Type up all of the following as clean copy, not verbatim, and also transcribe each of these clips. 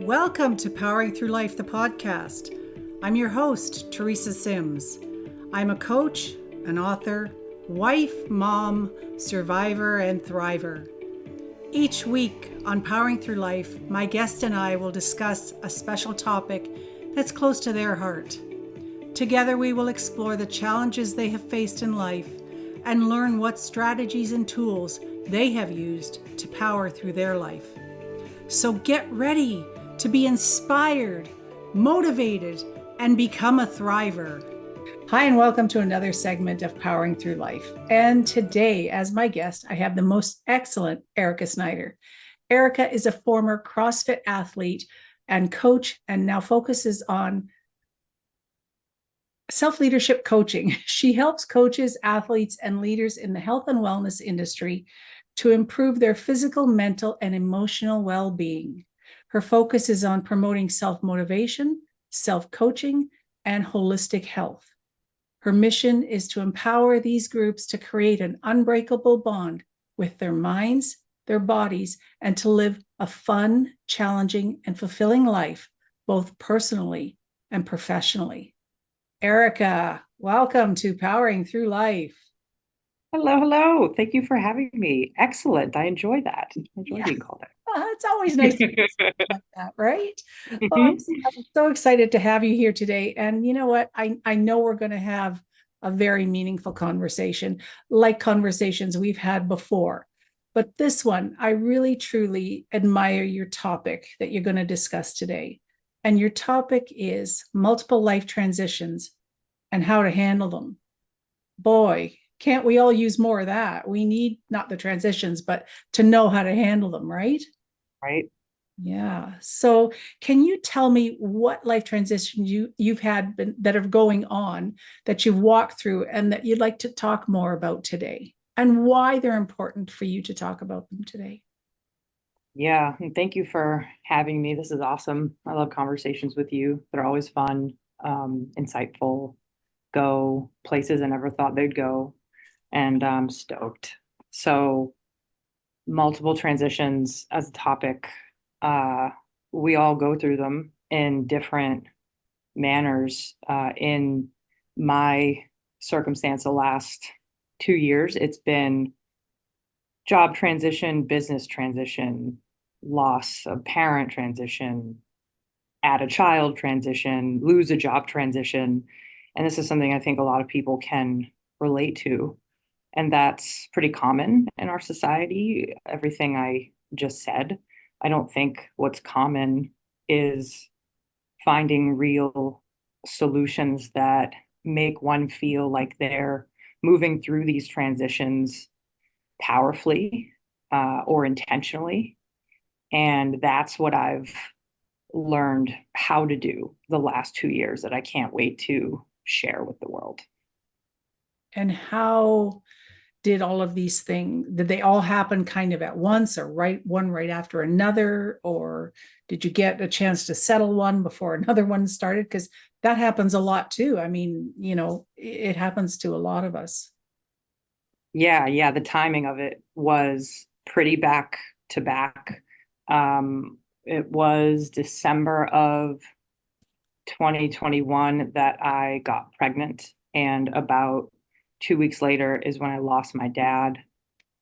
Welcome to Powering Through Life, the podcast. I'm your host, Teresa Sims. I'm a coach, an author, wife, mom, survivor, and thriver. Each week on Powering Through Life, my guest and I will discuss a special topic that's close to their heart. Together, we will explore the challenges they have faced in life and learn what strategies and tools they have used to power through their life. So get ready to be inspired, motivated, and become a thriver. Hi, and welcome to another segment of Powering Through Life. And today, as my guest, I have the most excellent Erika Snyder. Erika is a former CrossFit athlete and coach, and now focuses on self-leadership coaching. She helps coaches, athletes, and leaders in the health and wellness industry to improve their physical, mental, and emotional well-being. Her focus is on promoting self-motivation, self-coaching, and holistic health. Her mission is to empower these groups to create an unbreakable bond with their minds, their bodies, and to live a fun, challenging, and fulfilling life, both personally and professionally. Erika, welcome to Powering Through Life. Hello. Thank you for having me. Excellent. I enjoy that. I enjoy being called It's always nice to do something like that, right? Well, out. I'm so excited to have you here today. And you know what? I know we're going to have a very meaningful conversation, like conversations we've had before. But this one, I really, truly admire your topic that you're going to discuss today. And your topic is multiple life transitions and how to handle them. Boy, can't we all use more of that? We need not the transitions, but to know how to handle them, right? Right. Yeah. So can you tell me what life transitions you've had that are going on that you've walked through and that you'd like to talk more about today and why they're important for you to talk about them today? Yeah. And thank you for having me. This is awesome. I love conversations with you. They're always fun, insightful, go places I never thought they'd go. And I'm stoked. So, multiple transitions as a topic. Uh, we all go through them in different manners. In my circumstance, the last 2 years, it's been job transition, business transition, loss of parent transition, add a child transition, lose a job transition. And this is something I think a lot of people can relate to. And that's pretty common in our society, everything I just said. I don't think what's common is finding real solutions that make one feel like they're moving through these transitions powerfully or intentionally. And that's what I've learned how to do the last 2 years that I can't wait to share with the world. And how did all of these things, did they all happen kind of at once or one right after another? Or did you get a chance to settle one before another one started? Because that happens a lot too. I mean, it happens to a lot of us. Yeah. The timing of it was pretty back to back. It was December of 2021 that I got pregnant, and about 2 weeks later is when I lost my dad.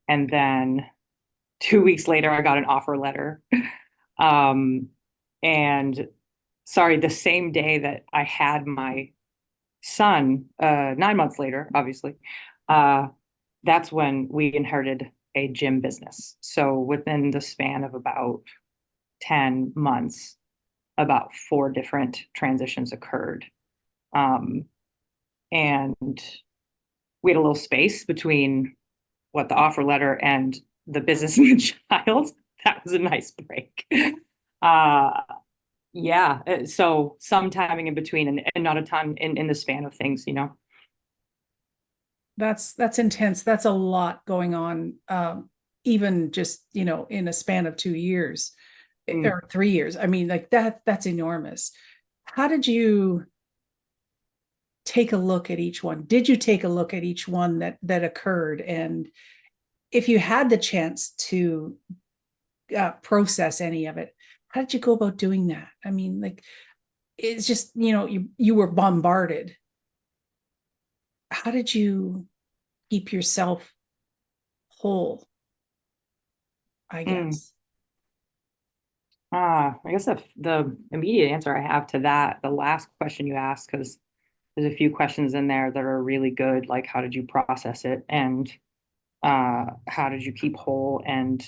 And then 2 weeks later, I got an offer letter. And sorry, the same day that I had my son, 9 months later, obviously, that's when we inherited a gym business. So within the span of about 10 months, about 4 different transitions occurred. Um, and we had a little space between what the offer letter and the business and the child. That was a nice break. Uh, yeah. So some timing in between and not a ton in the span of things, you know. That's intense. That's a lot going on. Even just, in a span of 2 years or 3 years. I mean, like that's enormous. How did you take a look at each one? Did you take a look at each one that occurred? And if you had the chance to process any of it, how did you go about doing that? I mean, like, it's just, you were bombarded. How did you keep yourself whole, I Mm. guess? I guess the immediate answer I have to that, the last question you asked, because there's a few questions in there that are really good, like how did you process it, and how did you keep whole? And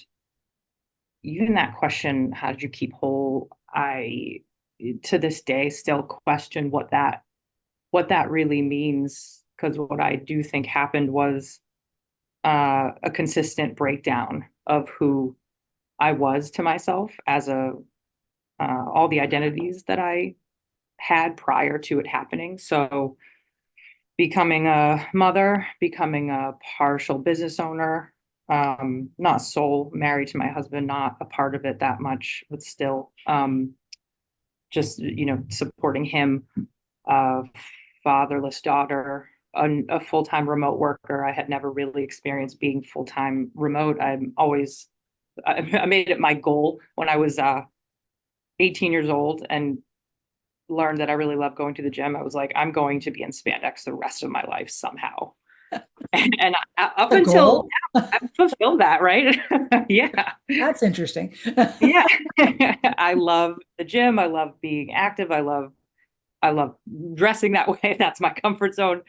even that question, how did you keep whole? I to this day still question what that really means, because what I do think happened was a consistent breakdown of who I was to myself as a all the identities that I had prior to it happening. So becoming a mother, becoming a partial business owner, not sole, married to my husband, not a part of it that much, but still just, supporting him, a fatherless daughter, a full-time remote worker. I had never really experienced being full-time remote. I made it my goal when I was 18 years old and learned that I really love going to the gym. I was like, I'm going to be in spandex the rest of my life somehow. And up The until goal? now, I've fulfilled that, right? Yeah. That's interesting. Yeah. I love the gym. I love being active. I love dressing that way. That's my comfort zone.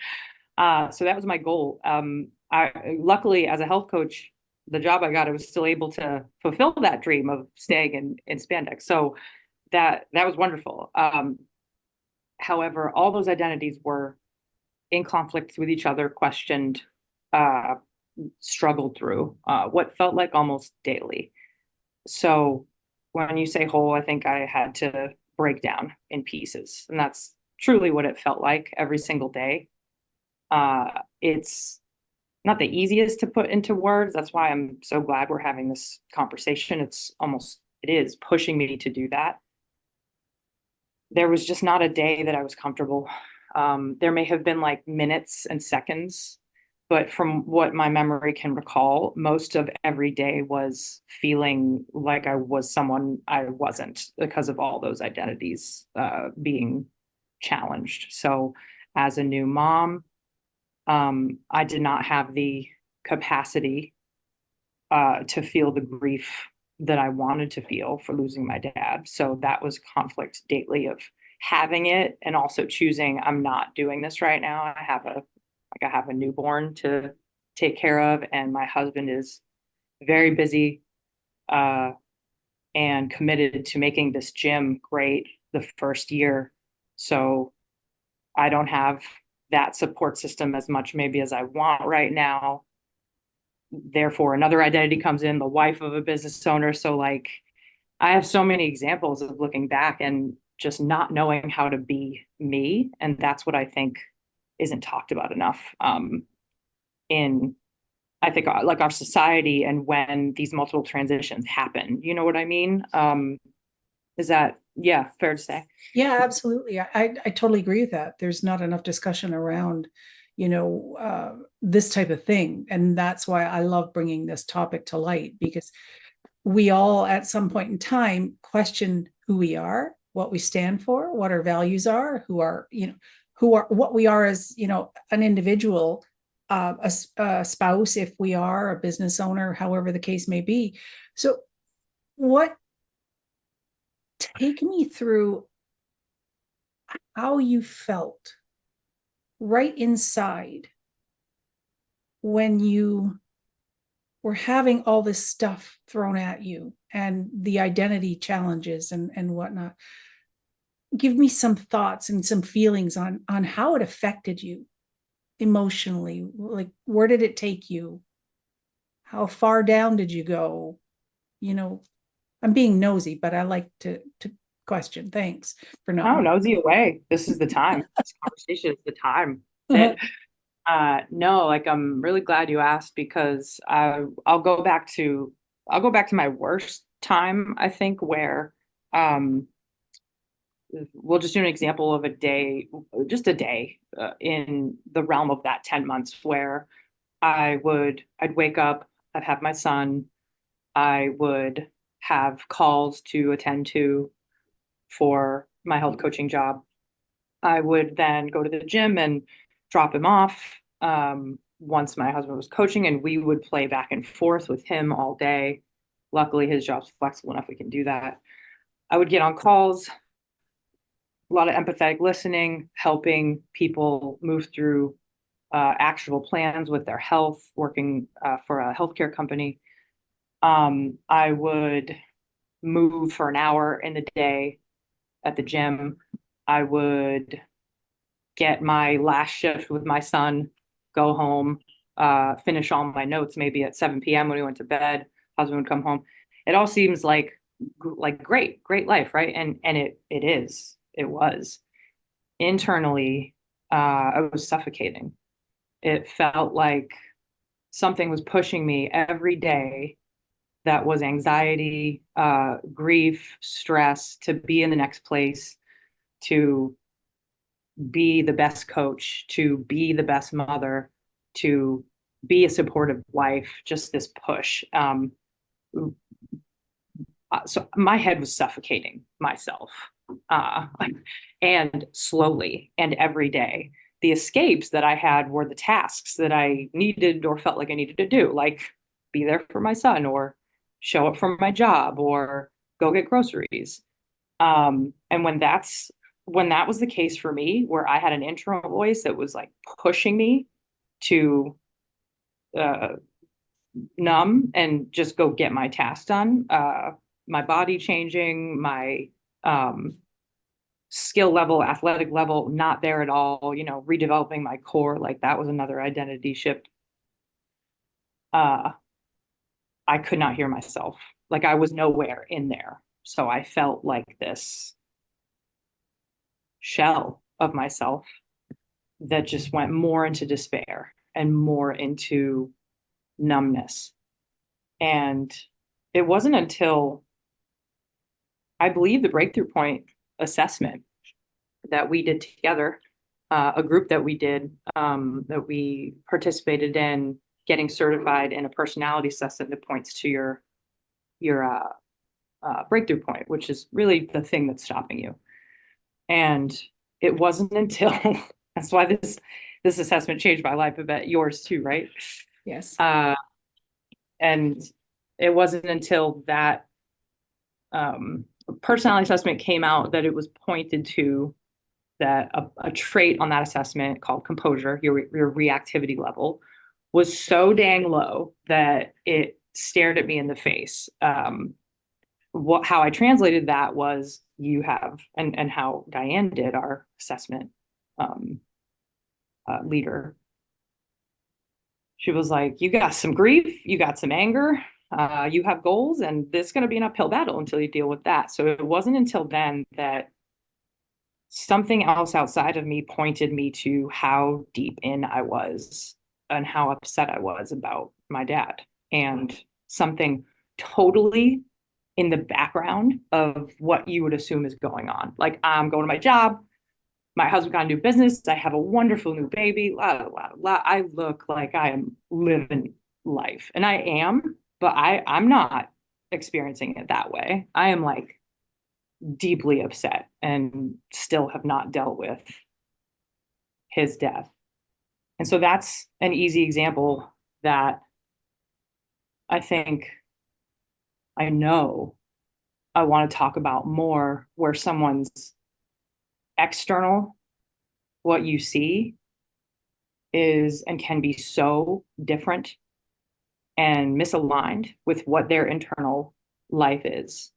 So that was my goal. I luckily, as a health coach, the job I got, I was still able to fulfill that dream of staying in spandex. So that was wonderful. However, all those identities were in conflict with each other, questioned, uh, struggled through, what felt like almost daily. So when you say whole, I think I had to break down in pieces, and that's truly what it felt like every single day. It's not the easiest to put into words. That's why I'm so glad we're having this conversation. It is pushing me to do that. There was just not a day that I was comfortable. There may have been like minutes and seconds, but from what my memory can recall, most of every day was feeling like I was someone I wasn't, because of all those identities being challenged. So, as a new mom, I did not have the capacity to feel the grief that I wanted to feel for losing my dad. So that was conflict daily of having it and also choosing, I'm not doing this right now. I have a newborn to take care of, and my husband is very busy uh, and committed to making this gym great the first year. So I don't have that support system as much maybe as I want right now. Therefore, another identity comes in, the wife of a business owner. So like, I have so many examples of looking back and just not knowing how to be me. And that's what I think isn't talked about enough, in, I think, like our society, and when these multiple transitions happen. You know what I mean? Is that, yeah, fair to say? Yeah, absolutely. I totally agree with that. There's not enough discussion around, this type of thing. And that's why I love bringing this topic to light, because we all at some point in time question who we are, what we stand for, what our values are, what we are as, an individual, a spouse, if we are a business owner, however the case may be. So what take me through how you felt right inside when you were having all this stuff thrown at you and the identity challenges and whatnot. Give me some thoughts and some feelings on how it affected you emotionally. Like, where did it take you? How far down did you go? You know, I'm being nosy, but I like to question. Thanks for not. Oh, nosy away. This is the time. This conversation is the time. That's it. No, like, I'm really glad you asked, because I'll go back to my worst time, I think, where um we'll just do an example of a day, just a day, in the realm of that 10 months, where I'd wake up, I'd have my son, I would have calls to attend to for my health coaching job. I would then go to the gym and drop him off once my husband was coaching, and we would play back and forth with him all day. Luckily, his job's flexible enough we can do that. I would get on calls, a lot of empathetic listening, helping people move through actionable plans with their health, working for a healthcare company. I would move for an hour in the day at the gym. I would get my last shift with my son, go home, finish all my notes maybe at 7 p.m. when we went to bed. Husband would come home. It all seems like great life, right? And it was. Internally, I was suffocating. It felt like something was pushing me every day. That was anxiety, grief, stress, to be in the next place, to be the best coach, to be the best mother, to be a supportive wife, just this push. So my head was suffocating myself, and slowly and every day. The escapes that I had were the tasks that I needed or felt like I needed to do, like be there for my son or show up for my job or go get groceries. And when that was the case for me, where I had an internal voice that was like pushing me to numb and just go get my task done, my body changing, my skill level, athletic level, not there at all, redeveloping my core, like that was another identity shift. I could not hear myself. Like I was nowhere in there. So I felt like this shell of myself that just went more into despair and more into numbness. And it wasn't until I believe the breakthrough point assessment that we did together, a group that we did, that we participated in, getting certified in a personality assessment that points to your breakthrough point, which is really the thing that's stopping you. And it wasn't until that's why this assessment changed my life. I bet yours too, right? Yes. And it wasn't until that personality assessment came out that it was pointed to that a trait on that assessment called composure, your reactivity level, was so dang low that it stared at me in the face. How I translated that was you have, and how Diane did, our assessment leader. She was like, you got some grief, you got some anger, you have goals, and this is going to be an uphill battle until you deal with that. So it wasn't until then that something else outside of me pointed me to how deep in I was and how upset I was about my dad, and something totally in the background of what you would assume is going on. Like, I'm going to my job, my husband got a new business, I have a wonderful new baby, I look like I am living life, and I am, but I'm not experiencing it that way. I am like deeply upset and still have not dealt with his death. And so that's an easy example that I think I know I want to talk about more, where someone's external, what you see, is and can be so different and misaligned with what their internal life is.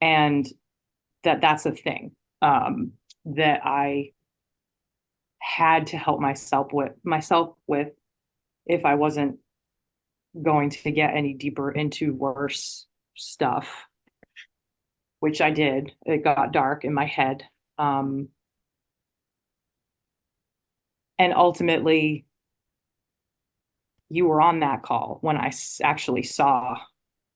And that's a thing that I had to help myself with if I wasn't going to get any deeper into worse stuff, which I did. It got dark in my head. And ultimately, you were on that call when I actually saw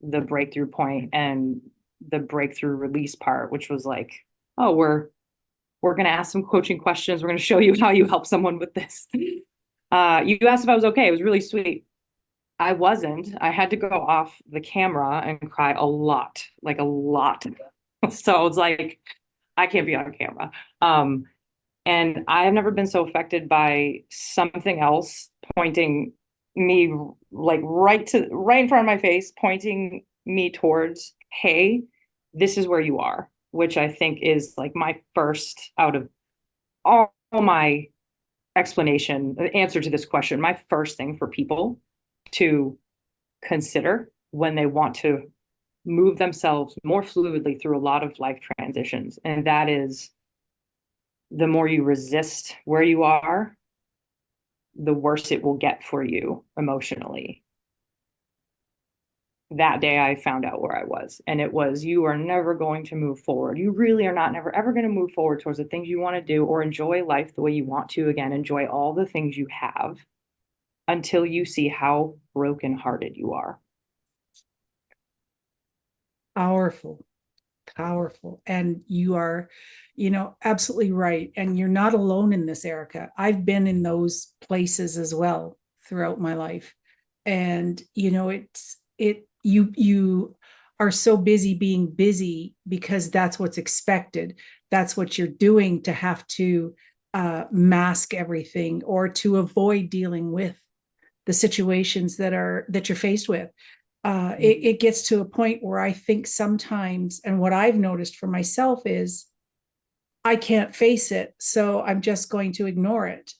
the breakthrough point and the breakthrough release part, which was like, oh, we're going to ask some coaching questions. We're going to show you how you help someone with this. You asked if I was okay. It was really sweet. I wasn't. I had to go off the camera and cry a lot, like a lot. So I was like, I can't be on camera. Um, and I have never been so affected by something else pointing me like right in front of my face, pointing me towards, hey, this is where you are, which I think is like my first out of all my explanation, answer to this question, my first thing for people to consider when they want to move themselves more fluidly through a lot of life transitions. And that is, the more you resist where you are, the worse it will get for you emotionally. That day I found out where I was, and it was, you are never going to move forward. You really are not never ever going to move forward towards the things you want to do or enjoy life the way you want to again, enjoy all the things you have until you see how brokenhearted you are. Powerful, powerful. And you are, absolutely right. And you're not alone in this, Erika. I've been in those places as well throughout my life. And, you are so busy being busy because that's what's expected. That's what you're doing to have to mask everything or to avoid dealing with the situations that you're faced with. It gets to a point where I think sometimes, and what I've noticed for myself is I can't face it, so I'm just going to ignore it.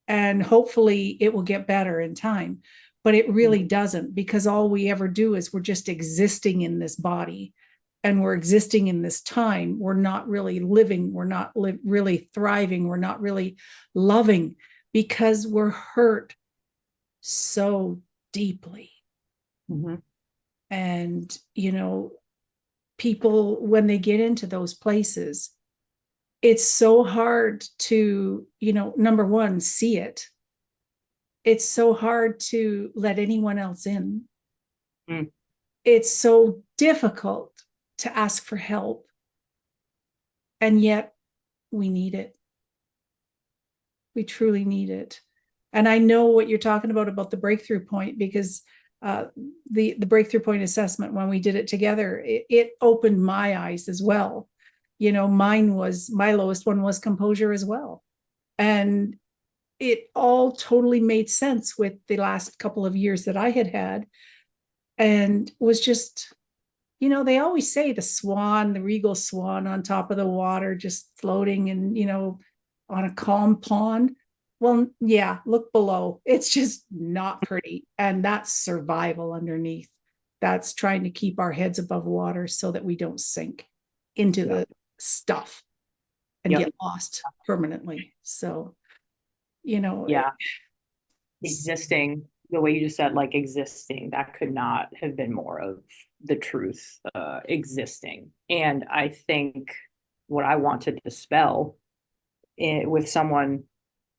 And hopefully it will get better in time. But it really doesn't, because all we ever do is we're just existing in this body and we're existing in this time. We're not really living. We're not really thriving. We're not really loving because we're hurt so deeply. Mm-hmm. And, people, when they get into those places, it's so hard to, number one, see it. It's so hard to let anyone else in. Mm. It's so difficult to ask for help. And yet we need it. We truly need it. And I know what you're talking about the breakthrough point, because the breakthrough point assessment, when we did it together, it opened my eyes as well. My lowest one was composure as well. And it all totally made sense with the last couple of years that I had, and was just, they always say the regal swan on top of the water, just floating and, on a calm pond. Well, yeah, look below. It's just not pretty. And that's survival underneath. That's trying to keep our heads above water so that we don't sink into the stuff and get lost permanently. So, Yeah. Existing the way you just said, like existing, that could not have been more of the truth. Existing. And I think what I want to dispel with someone,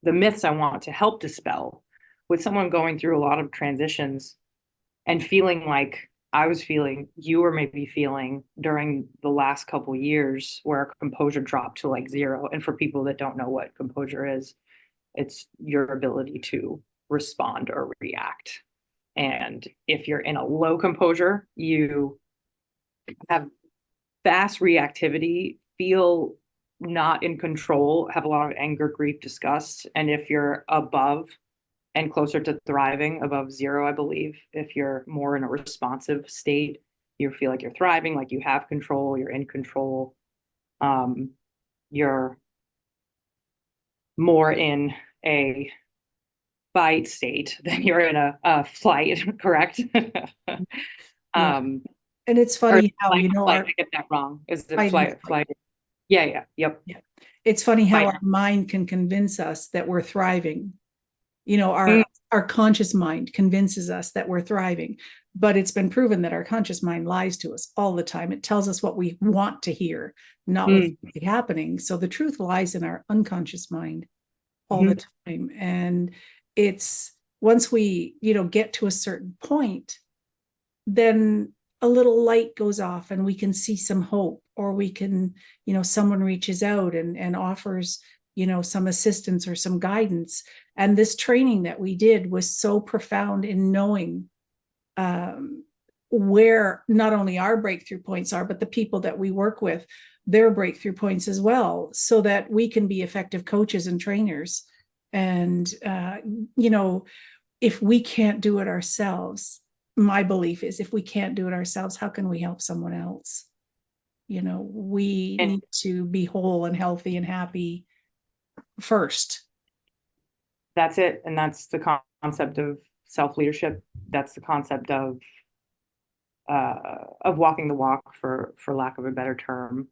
the myths I want to help dispel with someone going through a lot of transitions and feeling like I was feeling, you were maybe feeling during the last couple years, where composure dropped to like zero. And for people that don't know what composure is, it's your ability to respond or react. And if you're in a low composure, you have fast reactivity, feel not in control, have a lot of anger, grief, disgust. And if you're above and closer to thriving, above zero, I believe, if you're more in a responsive state, you feel like you're thriving, like you have control, you're in control. You're more in a fight state than you're in a flight, correct? yeah. And it's funny how, flight, I get that wrong. Is it flight? Yeah. Yep. Yeah. It's funny how our mind can convince us that we're thriving. Our conscious mind convinces us that we're thriving, but it's been proven that our conscious mind lies to us all the time. It tells us what we want to hear, not what's really happening. So the truth lies in our unconscious mind all the time. And it's, once we, get to a certain point, then a little light goes off and we can see some hope, or we can, someone reaches out and offers, some assistance or some guidance. And this training that we did was so profound in knowing where not only our breakthrough points are, but the people that we work with, their breakthrough points as well, so that we can be effective coaches and trainers. And, if we can't do it ourselves, my belief is if we can't do it ourselves, how can we help someone else? We need to be whole and healthy and happy first. That's it. And that's the concept of self-leadership. That's the concept of walking the walk, for lack of a better term.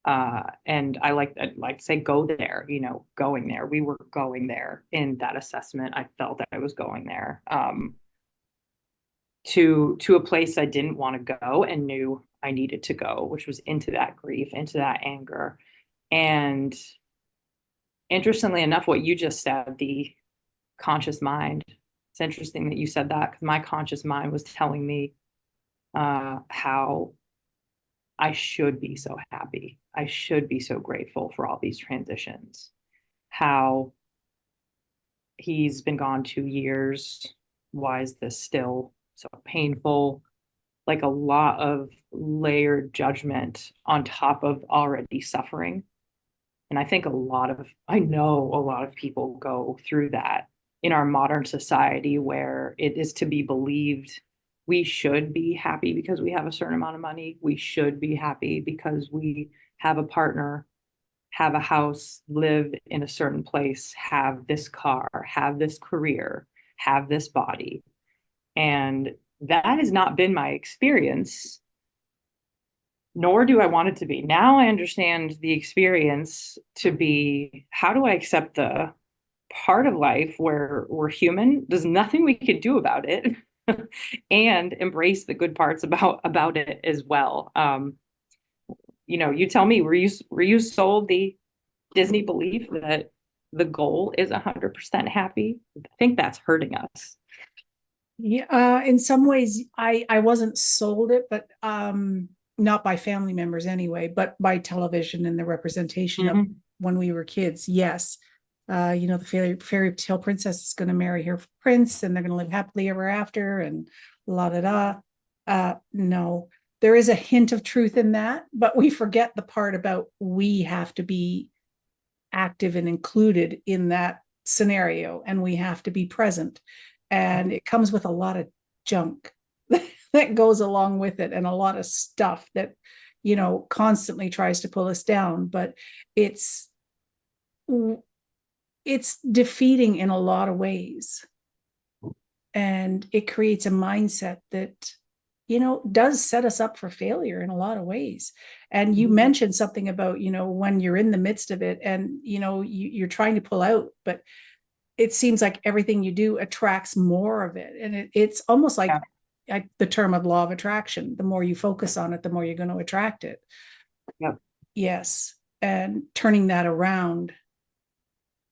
And I like to say, go there, going there. We were going there in that assessment. I felt that I was going there, to a place I didn't want to go and knew I needed to go, which was into that grief, into that anger. And interestingly enough, what you just said, the conscious mind, it's interesting that you said that, because my conscious mind was telling me how I should be so happy. I should be so grateful for all these transitions. How he's been gone 2 years. Why is this still so painful? Like a lot of layered judgment on top of already suffering. And I know a lot of people go through that in our modern society, where it is to be believed we should be happy because we have a certain amount of money. We should be happy because we have a partner, have a house, live in a certain place, have this car, have this career, have this body. And that has not been my experience, nor do I want it to be. Now I understand the experience to be, how do I accept the part of life where we're human? There's nothing we can do about it. And embrace the good parts about it as well. You tell me, were you sold the Disney belief that the goal is 100% happy? I think that's hurting us. Yeah, in some ways, I wasn't sold it, but not by family members anyway, but by television and the representation of when we were kids. Yes. The fairy tale princess is going to marry her prince and they're going to live happily ever after and la da da. No, there is a hint of truth in that, but we forget the part about we have to be active and included in that scenario, and we have to be present. And it comes with a lot of junk that goes along with it, and a lot of stuff that, constantly tries to pull us down. But it's defeating in a lot of ways. And it creates a mindset that, does set us up for failure in a lot of ways. And you mentioned something about, when you're in the midst of it and, you're trying to pull out, but it seems like everything you do attracts more of it. And it's almost like the term of law of attraction. The more you focus on it, the more you're going to attract it. Yep. Yes. And turning that around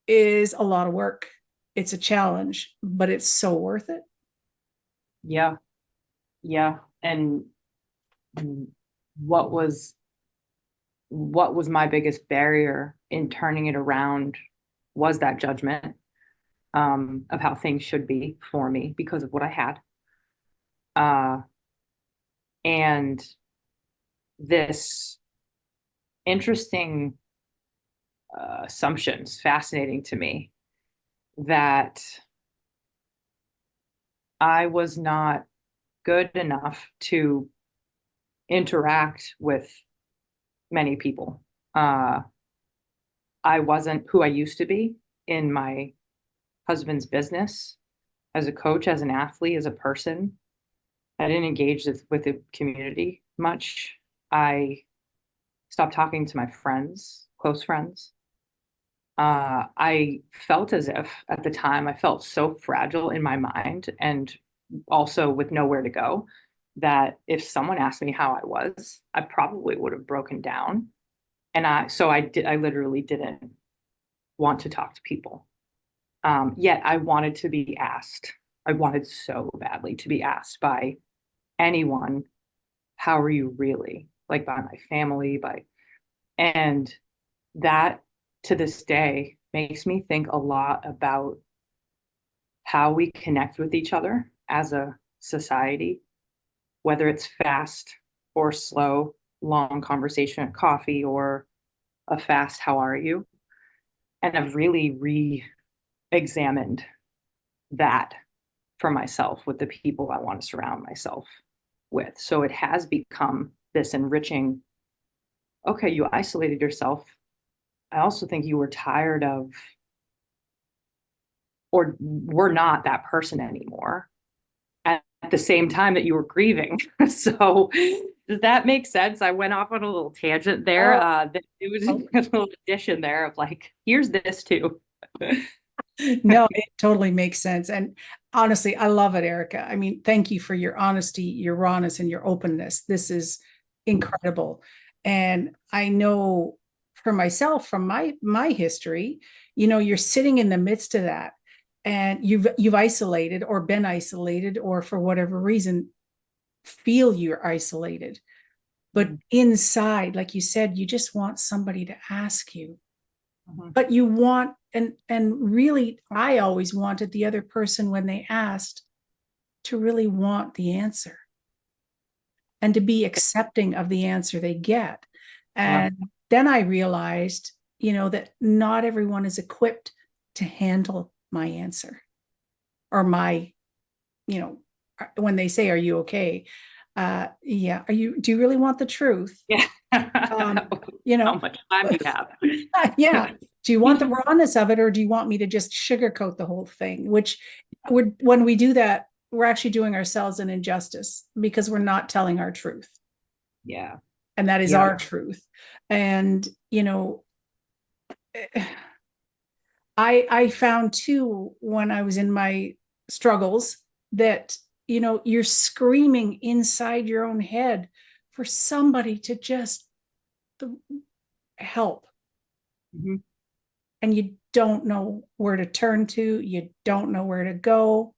is a lot of work. It's a challenge, but it's so worth it. Yeah. Yeah. And what was my biggest barrier in turning it around was that judgment of how things should be for me because of what I had. And this interesting assumptions, fascinating to me, that I was not good enough to interact with many people. I wasn't who I used to be in my husband's business, as a coach, as an athlete, as a person. I didn't engage with the community much. I stopped talking to my friends, close friends. I felt as if at the time I felt so fragile in my mind and also with nowhere to go, that if someone asked me how I was, I probably would have broken down. And I literally didn't want to talk to people. Yet I wanted to be asked. I wanted so badly to be asked by anyone, how are you really? Like by my family, and that to this day makes me think a lot about how we connect with each other as a society, whether it's fast or slow, long conversation at coffee or a fast, how are you? And I've really re-examined that for myself with the people I want to surround myself with. So it has become this enriching, okay, you isolated yourself. I also think you were tired of, or were not that person anymore at the same time that you were grieving. So does that make sense? I went off on a little tangent there. It was a little addition there of like, here's this too. No, it totally makes sense. And honestly, I love it, Erika. I mean, thank you for your honesty, your rawness, and your openness. This is incredible. And I know for myself, from my history, you're sitting in the midst of that, and you've isolated or been isolated, or for whatever reason, feel you're isolated. But inside, like you said, you just want somebody to ask you. But you want, and really, I always wanted the other person, when they asked, to really want the answer and to be accepting of the answer they get. And then I realized, that not everyone is equipped to handle my answer, or my, when they say, are you okay? Yeah. Do you really want the truth? Yeah. How much time do you have? Yeah. Do you want the rawness of it, or do you want me to just sugarcoat the whole thing? Which when we do that, we're actually doing ourselves an injustice, because we're not telling our truth. Yeah. And that is our truth. And, I found too, when I was in my struggles, that, you're screaming inside your own head for somebody to just help. And you don't know where to turn to. You don't know where to go.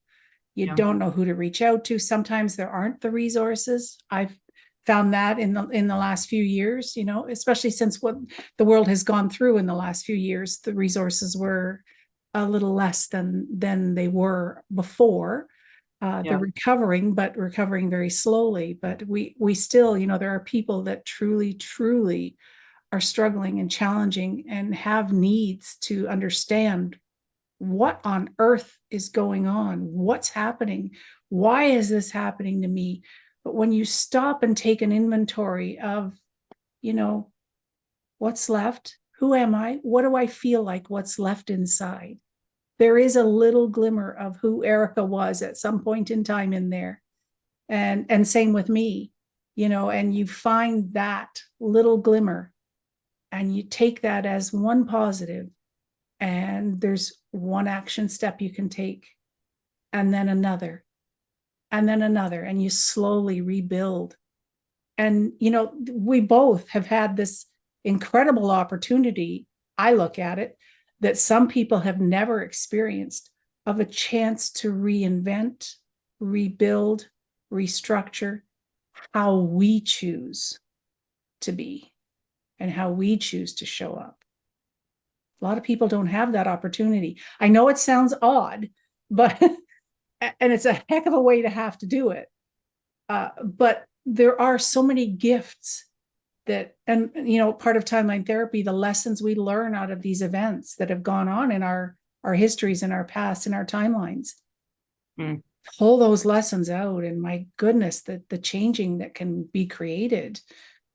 You don't know who to reach out to. Sometimes there aren't the resources. I've found that in the last few years, especially since what the world has gone through in the last few years, the resources were a little less than they were before. They're recovering very slowly. But we still, there are people that truly are struggling and challenging and have needs to understand what on earth is going on, what's happening, why is this happening to me? But when you stop and take an inventory of, what's left, who am I, what do I feel like, what's left inside, there is a little glimmer of who Erika was at some point in time in there. And same with me, and you find that little glimmer, and you take that as one positive, and there's one action step you can take, and then another, and you slowly rebuild. And, we both have had this incredible opportunity, I look at it, that some people have never experienced, of a chance to reinvent, rebuild, restructure how we choose to be and how we choose to show up. A lot of people don't have that opportunity. I know it sounds odd, but and it's a heck of a way to have to do it. But there are so many gifts that, and part of timeline therapy, the lessons we learn out of these events that have gone on in our histories, in our past, in our timelines. Pull those lessons out, and my goodness, the changing that can be created.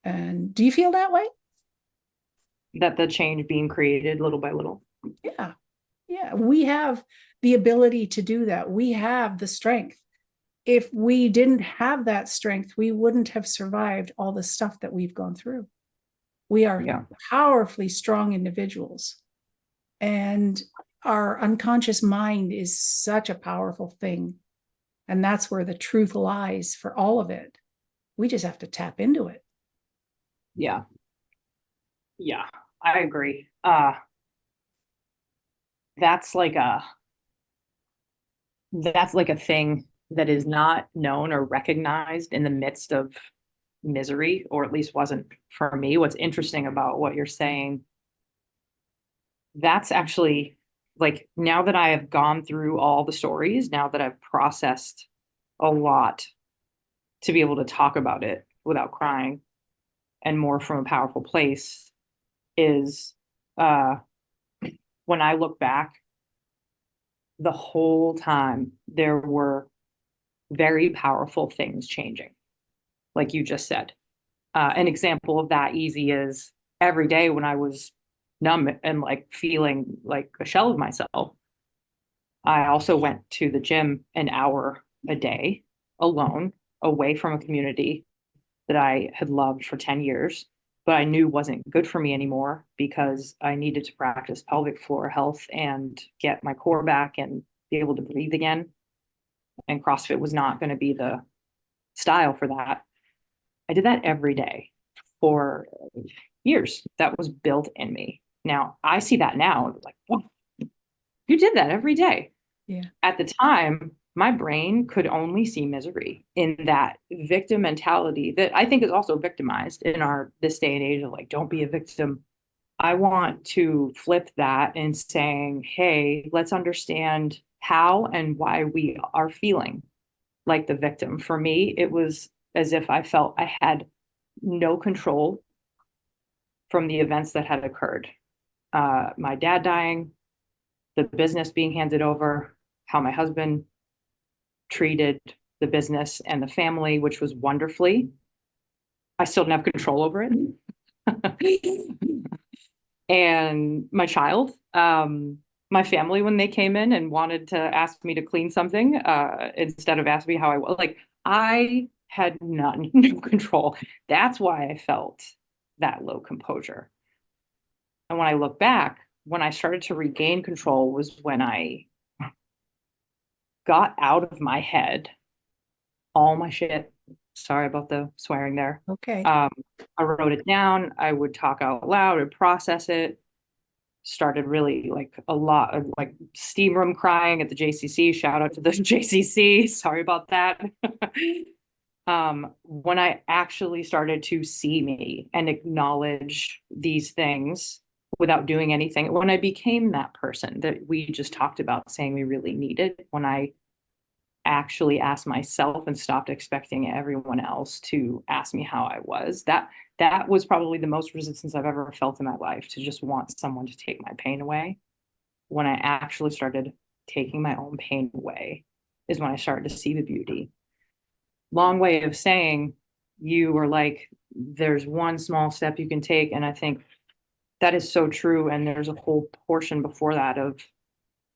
And do you feel that way? That the change being created little by little. Yeah, we have the ability to do that. We have the strength. If we didn't have that strength, we wouldn't have survived all the stuff that we've gone through. We are powerfully strong individuals, and our unconscious mind is such a powerful thing. And that's where the truth lies for all of it. We just have to tap into it. Yeah, I agree. That's like a thing that is not known or recognized in the midst of misery, or at least wasn't for me. What's interesting about what you're saying that's actually like, now that I have gone through all the stories, now that I've processed a lot to be able to talk about it without crying and more from a powerful place, is uh when I look back, the whole time there were very powerful things changing, like you just said. An example of that easy is every day when I was numb and like feeling like a shell of myself, I also went to the gym an hour a day alone, away from a community that I had loved for 10 years, but I knew wasn't good for me anymore because I needed to practice pelvic floor health and get my core back and be able to breathe again. And CrossFit was not going to be the style for that. I did that every day for years. That was built in me. Now I see that now, like, wow, you did that every day. Yeah. At the time, my brain could only see misery in that victim mentality that I think is also victimized in our this day and age of like, don't be a victim. I want to flip that and saying, hey, let's understand how and why we are feeling like the victim. For me, it was as if I felt I had no control from the events that had occurred. My dad dying, the business being handed over, how my husband treated the business and the family, which was wonderfully. I still didn't have control over it. And my child, my family, when they came in and wanted to ask me to clean something, instead of asking me how I was, like, I had none, no control. That's why I felt that low composure. And when I look back, when I started to regain control was when I got out of my head all my shit. Sorry about the swearing there. Okay. I wrote it down. I would talk out loud and process it. Started really like a lot of like steam room crying at the JCC. Shout out to the JCC. Sorry about that. When I actually started to see me and acknowledge these things without doing anything, when I became that person that we just talked about saying we really needed, when I actually asked myself and stopped expecting everyone else to ask me how I was, that was probably the most resistance I've ever felt in my life, to just want someone to take my pain away. When I actually started taking my own pain away is when I started to see the beauty. Long way of saying, you were like, there's one small step you can take. And I think that is so true. And there's a whole portion before that of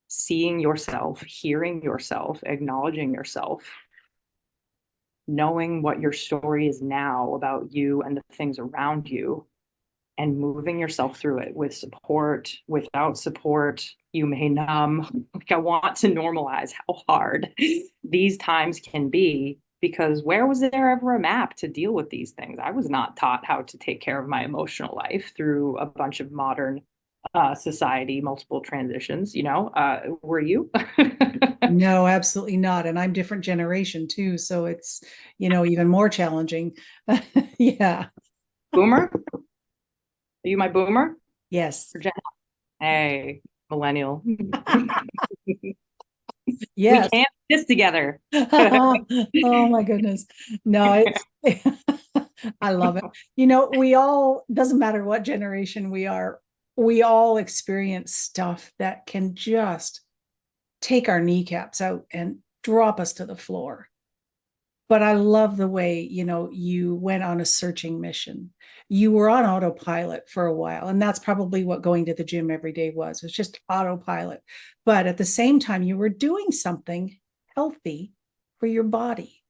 seeing yourself, hearing yourself, acknowledging yourself, knowing what your story is now about you and the things around you, and moving yourself through it with support, without support. You may numb. Like, I want to normalize how hard these times can be, because where was there ever a map to deal with these things? I was not taught how to take care of my emotional life through a bunch of modern society, multiple transitions, were you? No, absolutely not. And I'm different generation too. So it's, even more challenging. Yeah. Boomer? Are you my boomer? Yes. Or Gen- Hey, millennial. We Yes. can't do this together. Oh my goodness. No, it's I love it. We all, doesn't matter what generation we are, we all experience stuff that can just take our kneecaps out and drop us to the floor. But I love the way, you went on a searching mission. You were on autopilot for a while. And that's probably what going to the gym every day was. It was just autopilot. But at the same time, you were doing something healthy for your body.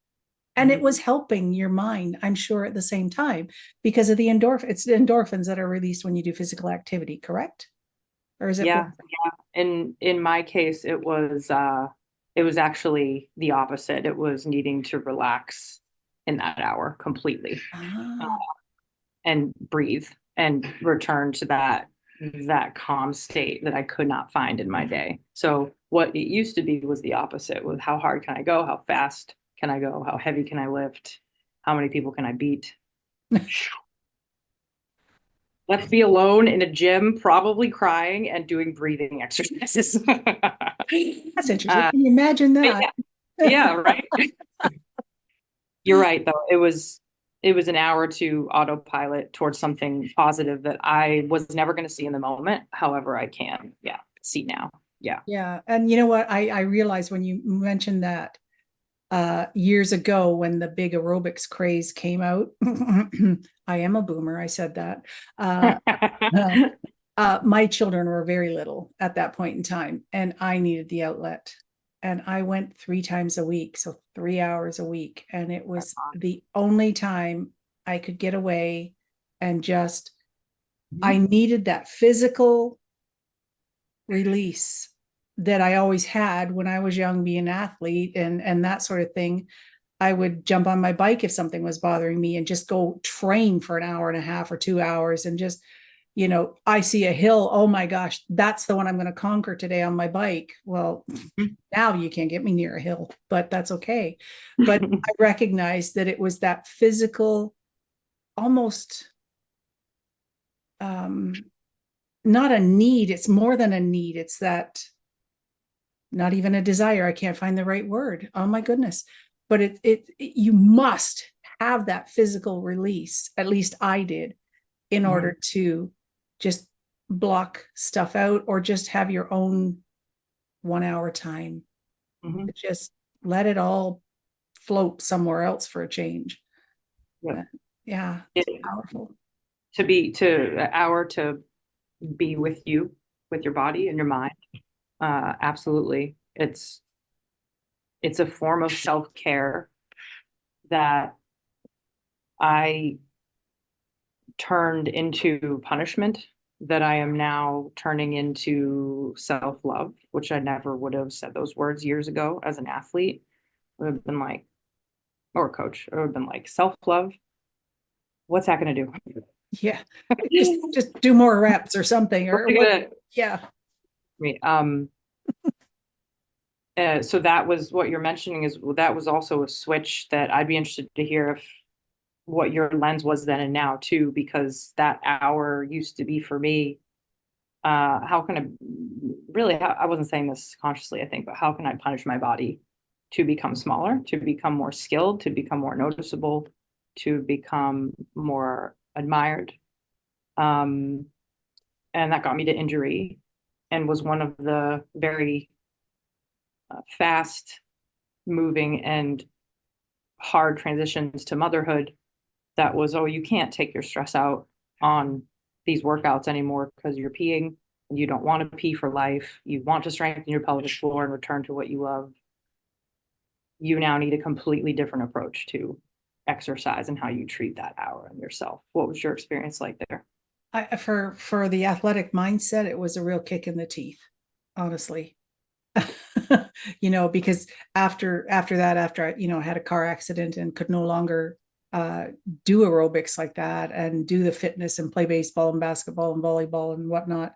And it was helping your mind, I'm sure, at the same time, because of it's the endorphins that are released when you do physical activity, correct? Or is it? Yeah, yeah. In my case, it was actually the opposite. It was needing to relax in that hour completely, uh, Ah, and breathe and return to that calm state that I could not find in my day. So what it used to be was the opposite, with how hard can I go? How fast can I go? How heavy can I lift? How many people can I beat? let's be alone in a gym, probably crying and doing breathing exercises. That's interesting. Can you imagine that? Yeah, yeah, right. You're right, though. It was an hour to autopilot towards something positive that I was never going to see in the moment. However, I can, yeah, see now. Yeah. Yeah. And you know what? I realized when you mentioned that years ago when the big aerobics craze came out, I am a boomer. I said that. Uh, my children were very little at that point in time, and I needed the outlet. And I went 3 times a week, so 3 hours a week. And it was the only time I could get away and just, I needed that physical release that I always had when I was young, being an athlete and that sort of thing. I would jump on my bike if something was bothering me and just go train for an hour and a half or 2 hours and just, I see a hill. Oh my gosh, that's the one I'm going to conquer today on my bike. Well, now you can't get me near a hill, but that's okay. But I recognized that it was that physical, almost not a need. It's more than a need. It's that, not even a desire. I can't find the right word. Oh my goodness. But you must have that physical release. At least I did, in order to just block stuff out or just have your own 1 hour time. Just let it all float somewhere else for a change. Yeah, it's powerful. An hour to be with you, with your body and your mind. Absolutely. It's a form of self-care that I turned into punishment, that I am now turning into self-love, which I never would have said those words years ago as an athlete. I would have been like, or a coach, I would have been like, self-love, what's that going to do? Yeah. just do more reps or something, or what? Yeah. So that was what you're mentioning, that was also a switch that I'd be interested to hear if what your lens was then and now too, because that hour used to be for me, how can I really, I wasn't saying this consciously, I think, but how can I punish my body to become smaller, to become more skilled, to become more noticeable, to become more admired? And that got me to injury and was one of the very fast moving and hard transitions to motherhood. That was, oh, you can't take your stress out on these workouts anymore because you're peeing and you don't want to pee for life. You want to strengthen your pelvic floor and return to what you love. You now need a completely different approach to exercise and how you treat that hour and yourself. What was your experience like there? For the athletic mindset, it was a real kick in the teeth, honestly. Because after that, after I had a car accident and could no longer do aerobics like that and do the fitness and play baseball and basketball and volleyball and whatnot,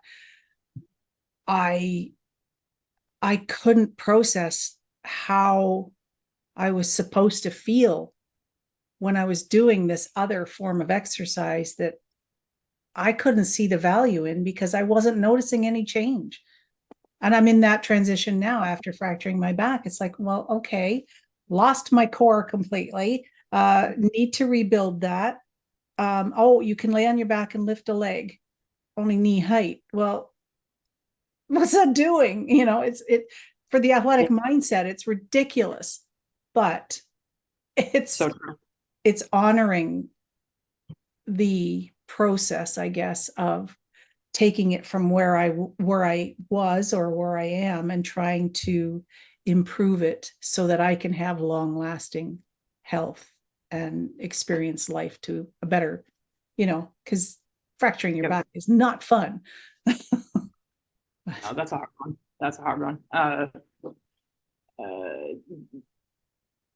I couldn't process how I was supposed to feel when I was doing this other form of exercise that I couldn't see the value in because I wasn't noticing any change. And I'm in that transition now after fracturing my back. It's like, well, okay, lost my core completely. Need to rebuild that. Oh, you can lay on your back and lift a leg, only knee height. Well, what's that doing? It's for the athletic mindset, it's ridiculous, but it's it's honoring the process, I guess, of taking it from where I was or where I am and trying to improve it so that I can have long lasting health and experience life to a better, because fracturing your back is not fun. No, that's a hard one. That's a hard one.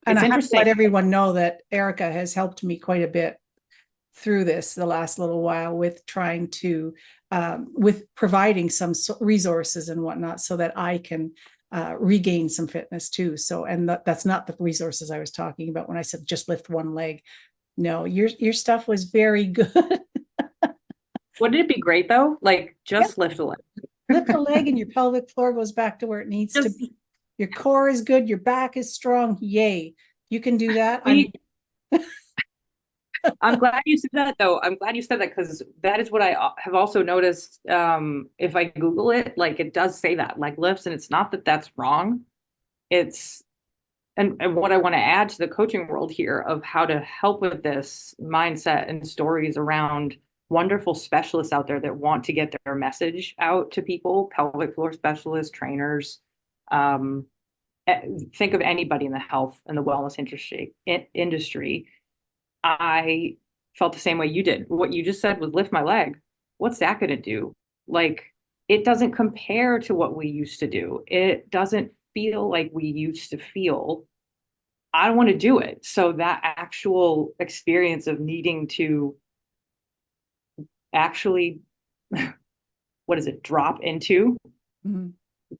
And I have to let everyone know that Erika has helped me quite a bit through this the last little while with trying to with providing some resources and whatnot so that I can regain some fitness too. So, and that's not the resources I was talking about when I said just lift one leg. No, your stuff was very good. Wouldn't it be great though? Like Yep. just lift a leg. Lift a leg and your pelvic floor goes back to where it needs to Just be. Your core is good. Your back is strong. Yay. You can do that. I'm glad you said that though. I'm glad you said that because that is what I have also noticed. If I Google it, like it does say that, like lifts, and it's not that that's wrong. It's and what I want to add to the coaching world here of how to help with this mindset and stories around wonderful specialists out there that want to get their message out to people, pelvic floor specialists, trainers. Um, think of anybody in the health and the wellness industry. I felt the same way you did. What you just said was lift my leg. What's that going to do? Like, it doesn't compare to what we used to do. It doesn't feel like we used to feel. I don't want to do it. So that actual experience of needing to actually, what is it, drop into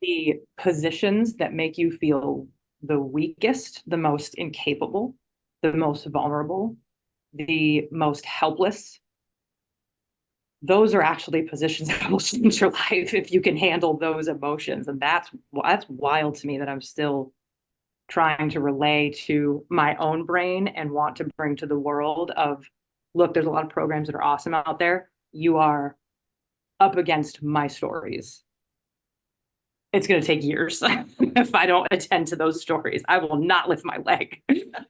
the positions that make you feel the weakest, the most incapable, the most vulnerable, the most helpless. Those are actually positions that will change your life if you can handle those emotions. And that's wild to me that I'm still trying to relay to my own brain and want to bring to the world of, look, there's a lot of programs that are awesome out there. You are up against my stories. It's going to take years if I don't attend to those stories. I will not lift my leg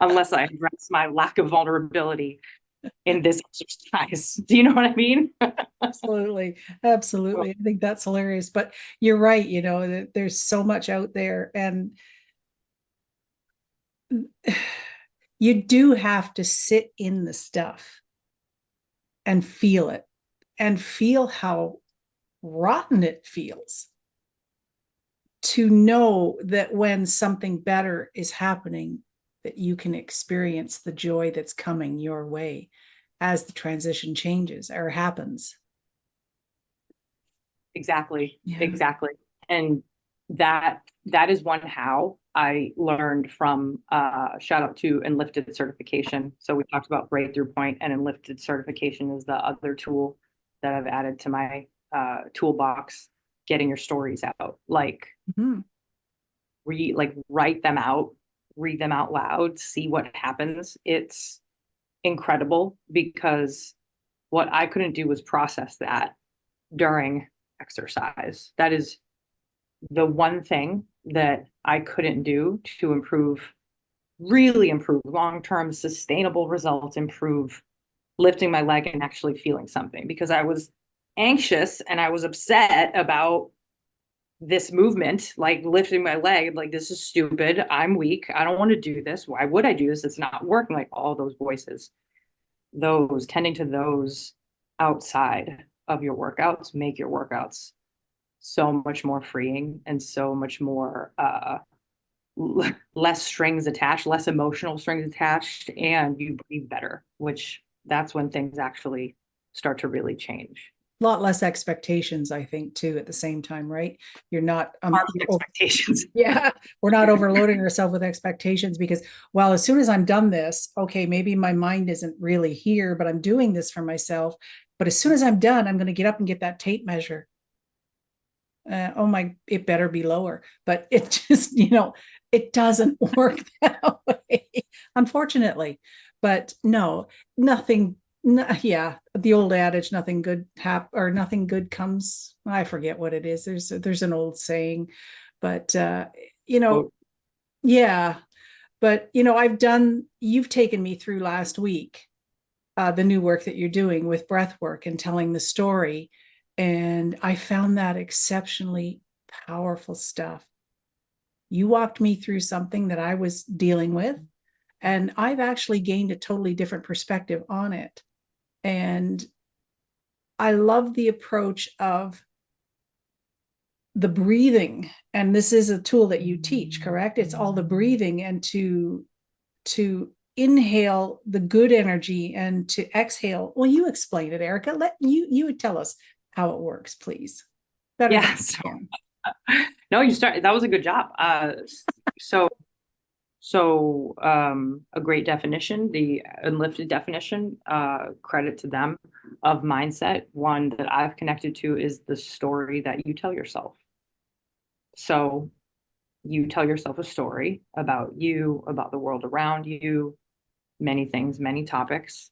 unless I address my lack of vulnerability in this exercise. Do you know what I mean? Absolutely. Absolutely. I think that's hilarious. But you're right, there's so much out there, and you do have to sit in the stuff and feel it and feel how rotten it feels to know that when something better is happening, that you can experience the joy that's coming your way as the transition changes or happens. Exactly. Yeah. Exactly. And that is one how I learned from shout out to Enlifted certification. So we talked about breakthrough point, and Enlifted certification is the other tool that I've added to my toolbox, getting your stories out. Like write them out, read them out loud, see what happens. It's incredible because what I couldn't do was process that during exercise. That is the one thing that I couldn't do to really improve long-term sustainable results, improve lifting my leg and actually feeling something, because I was anxious and I was upset about this movement, like lifting my leg, like this is stupid. I'm weak. I don't want to do this. Why would I do this? It's not working. Like all those voices, those tending to those outside of your workouts make your workouts so much more freeing and so much more less strings attached, less emotional strings attached, and you breathe better, which that's when things actually start to really change. A lot less expectations, I think, too, at the same time, right? You're not expectations. Yeah, we're not overloading ourselves with expectations, because, well, as soon as I'm done this, okay, maybe my mind isn't really here, but I'm doing this for myself. But as soon as I'm done, I'm going to get up and get that tape measure. It better be lower. But it just, it doesn't work that way, unfortunately. But no, nothing. Yeah, the old adage, nothing good nothing good comes. I forget what it is. There's an old saying, but yeah. But you've taken me through last week, the new work that you're doing with breath work and telling the story. And I found that exceptionally powerful stuff. You walked me through something that I was dealing with, and I've actually gained a totally different perspective on it. And I love the approach of the breathing. And this is a tool that you teach, correct? It's all the breathing, and to inhale the good energy and to exhale. Well, you explain it, Erika. Let you would tell us how it works, please. Better. Yeah. No, that was a good job. So So a great definition, the Unlifted definition, credit to them, of mindset, one that I've connected to is the story that you tell yourself. So you tell yourself a story about you, about the world around you, many things, many topics.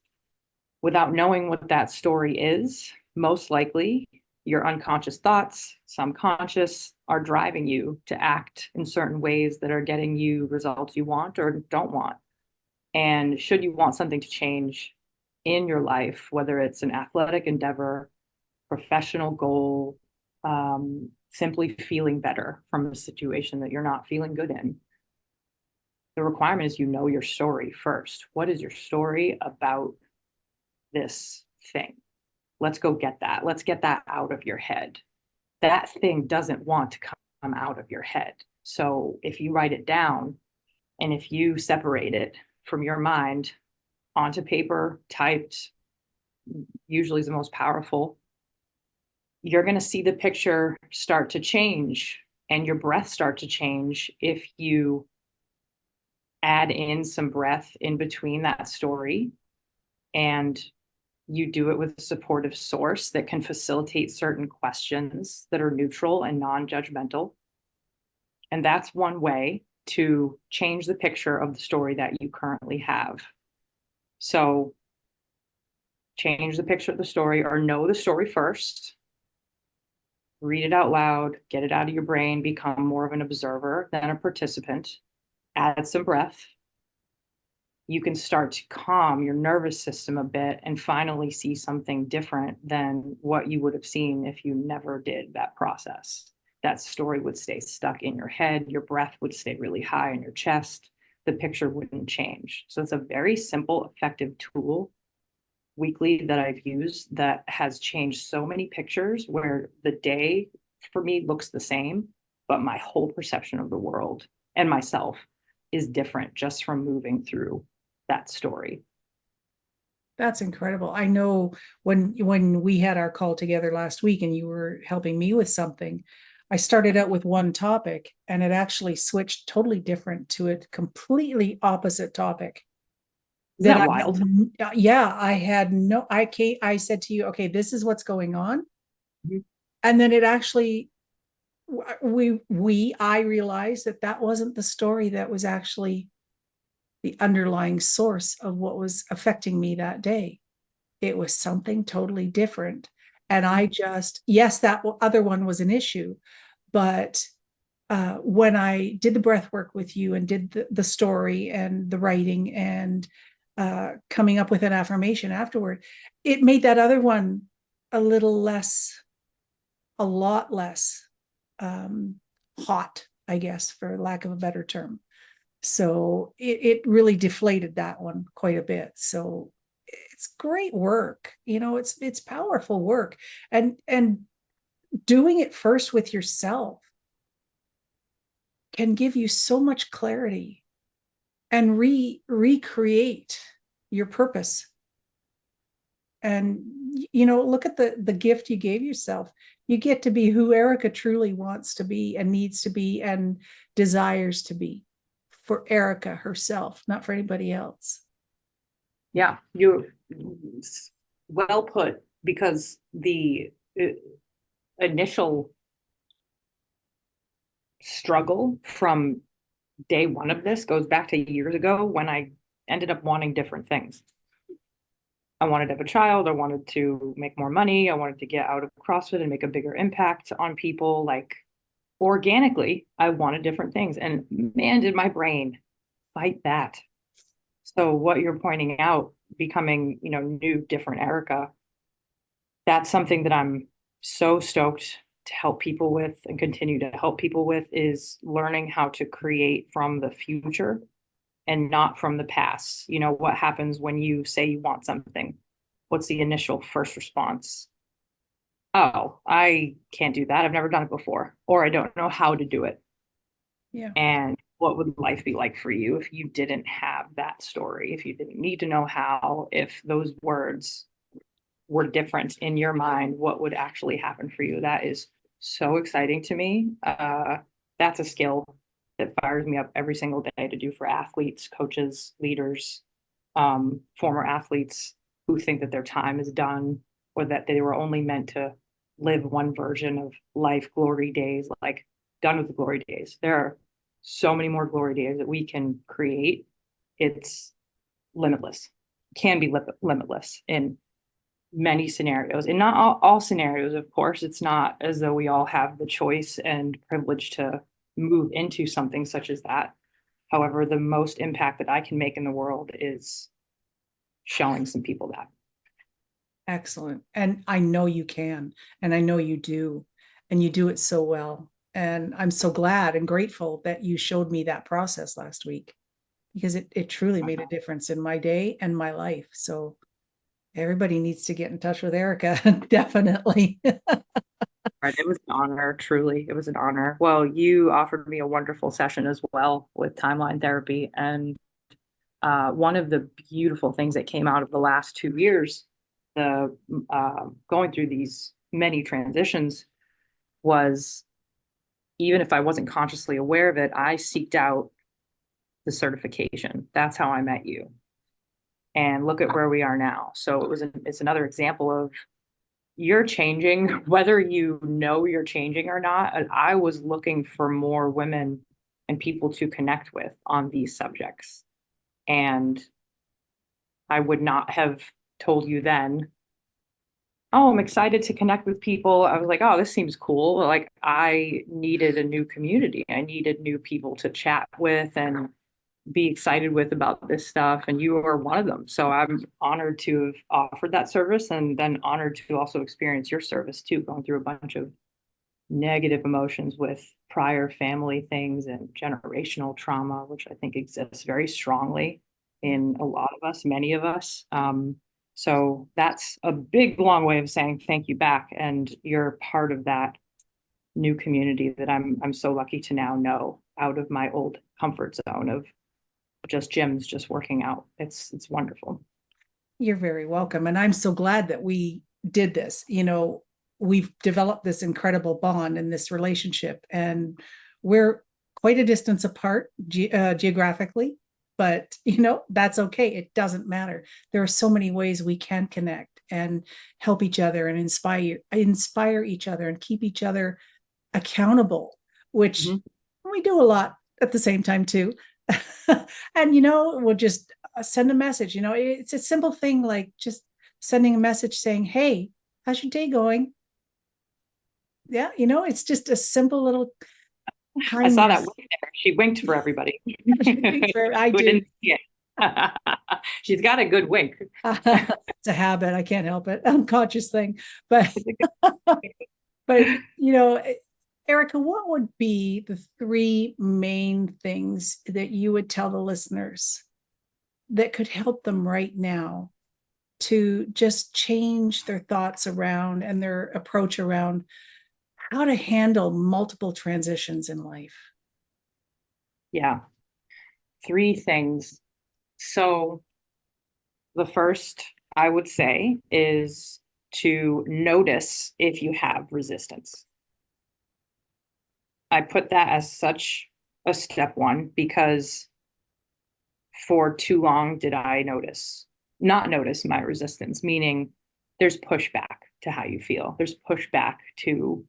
Without knowing what that story is, most likely your unconscious thoughts, subconscious, are driving you to act in certain ways that are getting you results you want or don't want. And should you want something to change in your life, whether it's an athletic endeavor, professional goal, simply feeling better from a situation that you're not feeling good in, the requirement is you know your story first. What is your story about this thing? Let's go get that. Let's get that out of your head. That thing doesn't want to come out of your head. So if you write it down and if you separate it from your mind onto paper, typed, usually is the most powerful, you're going to see the picture start to change and your breath start to change if you add in some breath in between that story, and you do it with a supportive source that can facilitate certain questions that are neutral and non-judgmental. And that's one way to change the picture of the story that you currently have. So change the picture of the story, or know the story first, read it out loud, get it out of your brain, become more of an observer than a participant, add some breath. You can start to calm your nervous system a bit and finally see something different than what you would have seen if you never did that process. That story would stay stuck in your head. Your breath would stay really high in your chest. The picture wouldn't change. So it's a very simple, effective tool weekly that I've used that has changed so many pictures where the day for me looks the same, but my whole perception of the world and myself is different just from moving through that story. That's incredible. I know when we had our call together last week and you were helping me with something, I started out with one topic and it actually switched totally different to a completely opposite topic. Is that wild? Yeah, I said to you, okay, this is what's going on. Mm-hmm. And then it actually, I realized that wasn't the story that was actually the underlying source of what was affecting me that day. It was something totally different. And I just, yes, that other one was an issue. But when I did the breath work with you and did the story and the writing and coming up with an affirmation afterward, it made that other one a lot less hot, I guess, for lack of a better term. So it really deflated that one quite a bit. So it's great work. It's powerful work. And doing it first with yourself can give you so much clarity and recreate your purpose. And look at the gift you gave yourself. You get to be who Erika truly wants to be and needs to be and desires to be, for Erika herself, not for anybody else. Yeah, you well put, because the initial struggle from day one of this goes back to years ago when I ended up wanting different things. I wanted to have a child. I wanted to make more money. I wanted to get out of CrossFit and make a bigger impact on people. Like, organically, I wanted different things. And man, did my brain fight that. So what you're pointing out, becoming, new, different Erika, that's something that I'm so stoked to help people with and continue to help people with, is learning how to create from the future and not from the past. What happens when you say you want something? What's the initial first response? Oh, I can't do that. I've never done it before, or I don't know how to do it. Yeah. And what would life be like for you if you didn't have that story, if you didn't need to know how, if those words were different in your mind, what would actually happen for you? That is so exciting to me. That's a skill that fires me up every single day to do for athletes, coaches, leaders, former athletes who think that their time is done or that they were only meant to live one version of life, glory days, like done with the glory days. There are so many more glory days that we can create. It's limitless, can be limitless in many scenarios, and not all scenarios, of course. It's not as though we all have the choice and privilege to move into something such as that. However, the most impact that I can make in the world is showing some people that. Excellent. And I know you can, and I know you do, and you do it so well. And I'm so glad and grateful that you showed me that process last week, because it truly made a difference in my day and my life. So everybody needs to get in touch with Erika, definitely. Right. It was an honor, truly. It was an honor. Well, you offered me a wonderful session as well with timeline therapy. And one of the beautiful things that came out of the last 2 years, the going through these many transitions, was even if I wasn't consciously aware of it, I seeked out the certification. That's how I met you. And look at where we are now. So it's another example of you're changing, whether you know you're changing or not. And I was looking for more women and people to connect with on these subjects. And I would not have told you then, oh, I'm excited to connect with people. I was like, oh, this seems cool. Like I needed a new community. I needed new people to chat with and be excited with about this stuff. And you are one of them. So I'm honored to have offered that service, and then honored to also experience your service too, going through a bunch of negative emotions with prior family things and generational trauma, which I think exists very strongly in a lot of us, many of us. So that's a big, long way of saying thank you back. And you're part of that new community that I'm so lucky to now know out of my old comfort zone of just gyms, just working out. It's wonderful. You're very welcome. And I'm so glad that we did this. We've developed this incredible bond in this relationship, and we're quite a distance apart geographically, but that's okay. It doesn't matter. There are so many ways we can connect and help each other and inspire each other and keep each other accountable, which we do a lot at the same time too. And we'll just send a message. It's a simple thing, like just sending a message saying, hey, how's your day going? Yeah, it's just a simple little kindness. I saw that wink there. She winked for everybody. I do. Didn't see it. She's got a good wink. It's a habit. I can't help it. Unconscious thing. But Erika, what would be the 3 main things that you would tell the listeners that could help them right now to just change their thoughts around and their approach around how to handle multiple transitions in life? Yeah. 3 things. So the first I would say is to notice if you have resistance. I put that as such a step 1 because for too long did I not notice my resistance, meaning there's pushback to how you feel. There's pushback to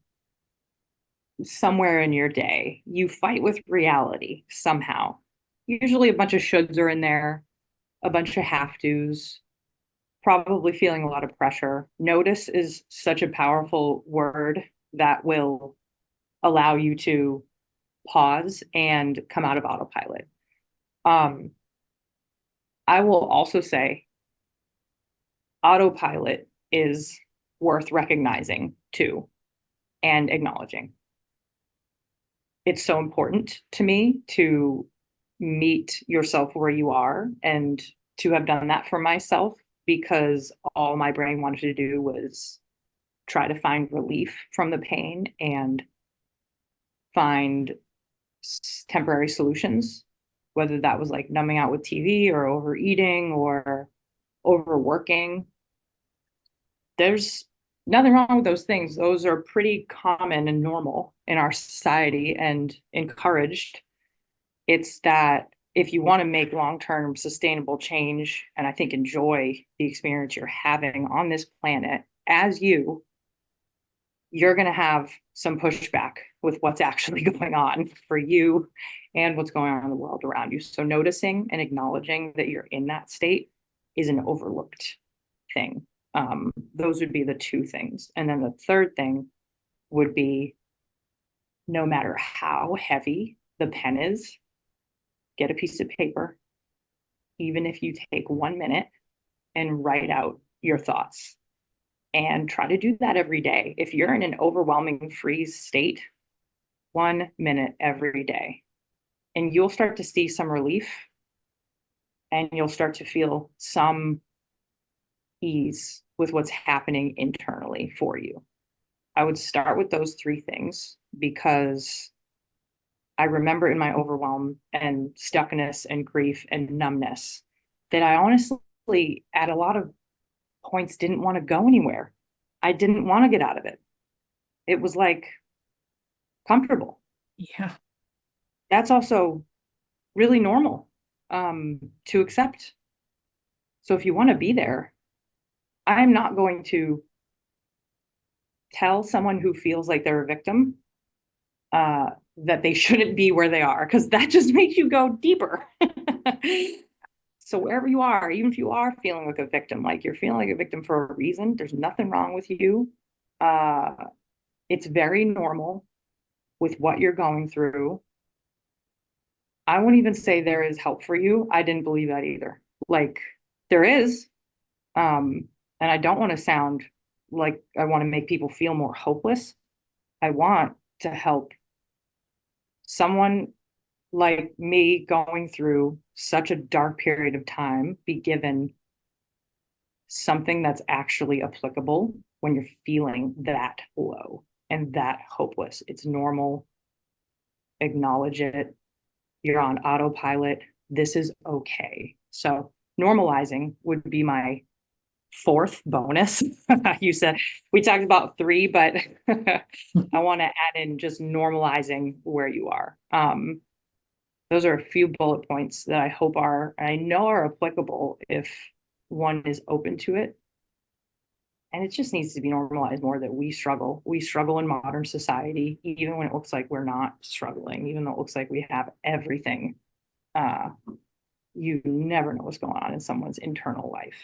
somewhere in your day. You fight with reality somehow. Usually a bunch of shoulds are in there, a bunch of have tos, probably feeling a lot of pressure. Notice is such a powerful word that will allow you to pause and come out of autopilot. I will also say autopilot is worth recognizing too and acknowledging. It's so important to me to meet yourself where you are and to have done that for myself, because all my brain wanted to do was try to find relief from the pain and find temporary solutions, whether that was like numbing out with TV or overeating or overworking. There's nothing wrong with those things. Those are pretty common and normal in our society and encouraged. It's that if you want to make long-term sustainable change, and I think enjoy the experience you're having on this planet as you're going to have some pushback with what's actually going on for you and what's going on in the world around you. So noticing and acknowledging that you're in that state is an overlooked thing. Those would be the two things. And then the third thing would be, no matter how heavy the pen is, get a piece of paper, even if you take 1 minute and write out your thoughts, and try to do that every day. If you're in an overwhelming freeze state, 1 minute every day, and you'll start to see some relief, and you'll start to feel some ease with what's happening internally for you. I would start with those three things, because I remember in my overwhelm and stuckness and grief and numbness that I honestly, at a lot of points, didn't want to go anywhere. I didn't want to get out of it. It was like comfortable. Yeah. That's also really normal to accept. So if you want to be there, I'm not going to tell someone who feels like they're a victim that they shouldn't be where they are, because that just makes you go deeper. So wherever you are, even if you are feeling like a victim, like you're feeling like a victim for a reason, there's nothing wrong with you. It's very normal with what you're going through. I won't even say there is help for you. I didn't believe that either. Like, there is, and I don't want to sound like I want to make people feel more hopeless. I want to help someone like me going through such a dark period of time be given something that's actually applicable when you're feeling that low and that hopeless. It's normal. Acknowledge it. You're on autopilot. This is okay. So normalizing would be my fourth bonus. You said we talked about three, but I want to add in just normalizing where you are. Those are a few bullet points that I know are applicable if one is open to it. And it just needs to be normalized more that we struggle. We struggle in modern society, even when it looks like we're not struggling, even though it looks like we have everything. You never know what's going on in someone's internal life.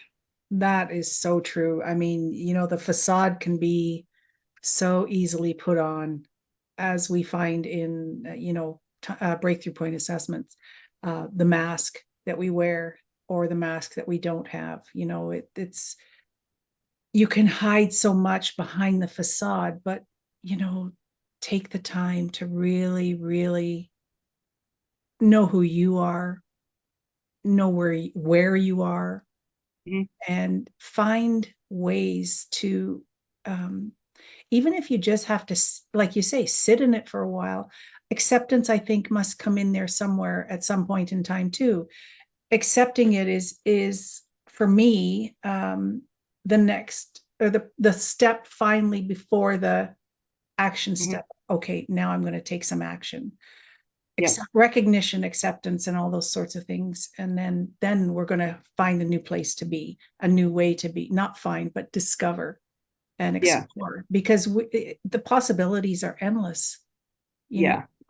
That is so true. I mean, the facade can be so easily put on, as we find in, breakthrough point assessments, the mask that we wear or the mask that we don't have. It's, you can hide so much behind the facade, but, take the time to really, really know who you are, know where you are, Mm-hmm. and find ways to, even if you just have to, like you say, sit in it for a while. Acceptance, I think, must come in there somewhere at some point in time too. Accepting it is for me, the next, or the step finally before the action step. Okay, now I'm going to take some action. Yeah. Recognition, acceptance, and all those sorts of things, and then we're going to find a new place to be, a new way to be, not find, but discover and explore, because the possibilities are endless.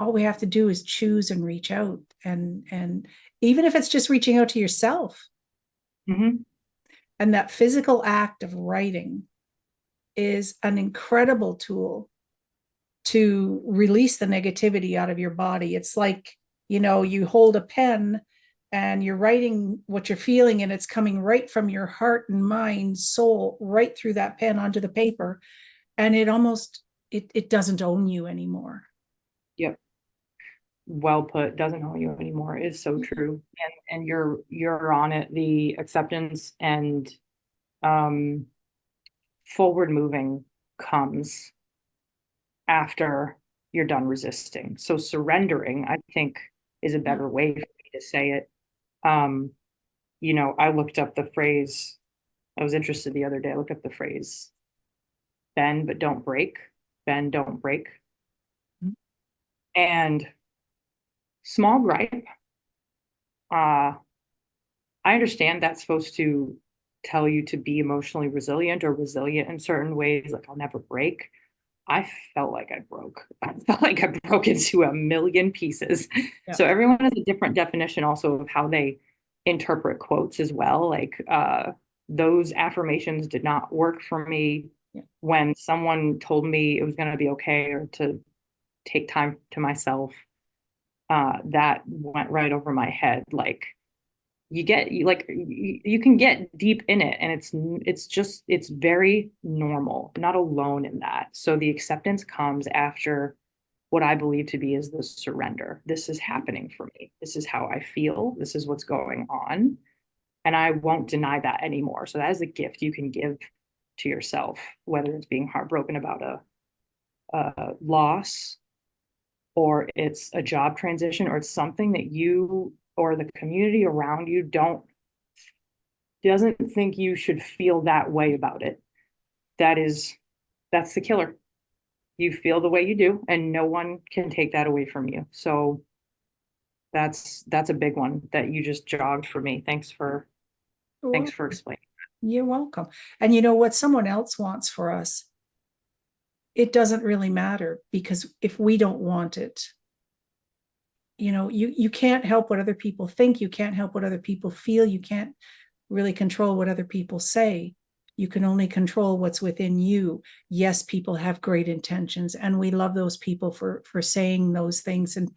All we have to do is choose and reach out, and even if it's just reaching out to yourself. And that physical act of writing is an incredible tool to release the negativity out of your body. It's like, you hold a pen and you're writing what you're feeling, and it's coming right from your heart and mind, soul, right through that pen onto the paper. And it almost, it doesn't own you anymore. Yep. Well put. Doesn't own you anymore is so true. And you're on it. The acceptance and forward moving comes after you're done resisting. So surrendering, I think, is a better way for me to say it. I looked up the phrase. I was interested the other day. I looked up the phrase, bend but don't break. Bend, don't break. And Small gripe. Uh, I understand that's supposed to tell you to be emotionally resilient or resilient in certain ways, like I'll never break. I felt like I broke. I felt like I broke into a million pieces. Yeah. So everyone has a different definition also of how they interpret quotes as well. Like those affirmations did not work for me. Yeah. When someone told me it was going to be okay or to take time to myself, that went right over my head. Like you can get deep in it, and it's very normal, not alone in that. So the acceptance comes after what I believe to be is the surrender. This is happening for me. This is how I feel. This is what's going on. And I won't deny that anymore. So that is a gift you can give to yourself, whether it's being heartbroken about a loss, or it's a job transition, or it's something that you or the community around you doesn't think you should feel that way about it. That's the killer. You feel the way you do, and no one can take that away from you. So that's a big one that you just jogged for me. Thanks for explaining. You're welcome. And you know what someone else wants for us, it doesn't really matter, because if we don't want it, you can't help what other people think. You can't help what other people feel. You can't really control what other people say. You can only control what's within you. Yes, people have great intentions, and we love those people for saying those things, and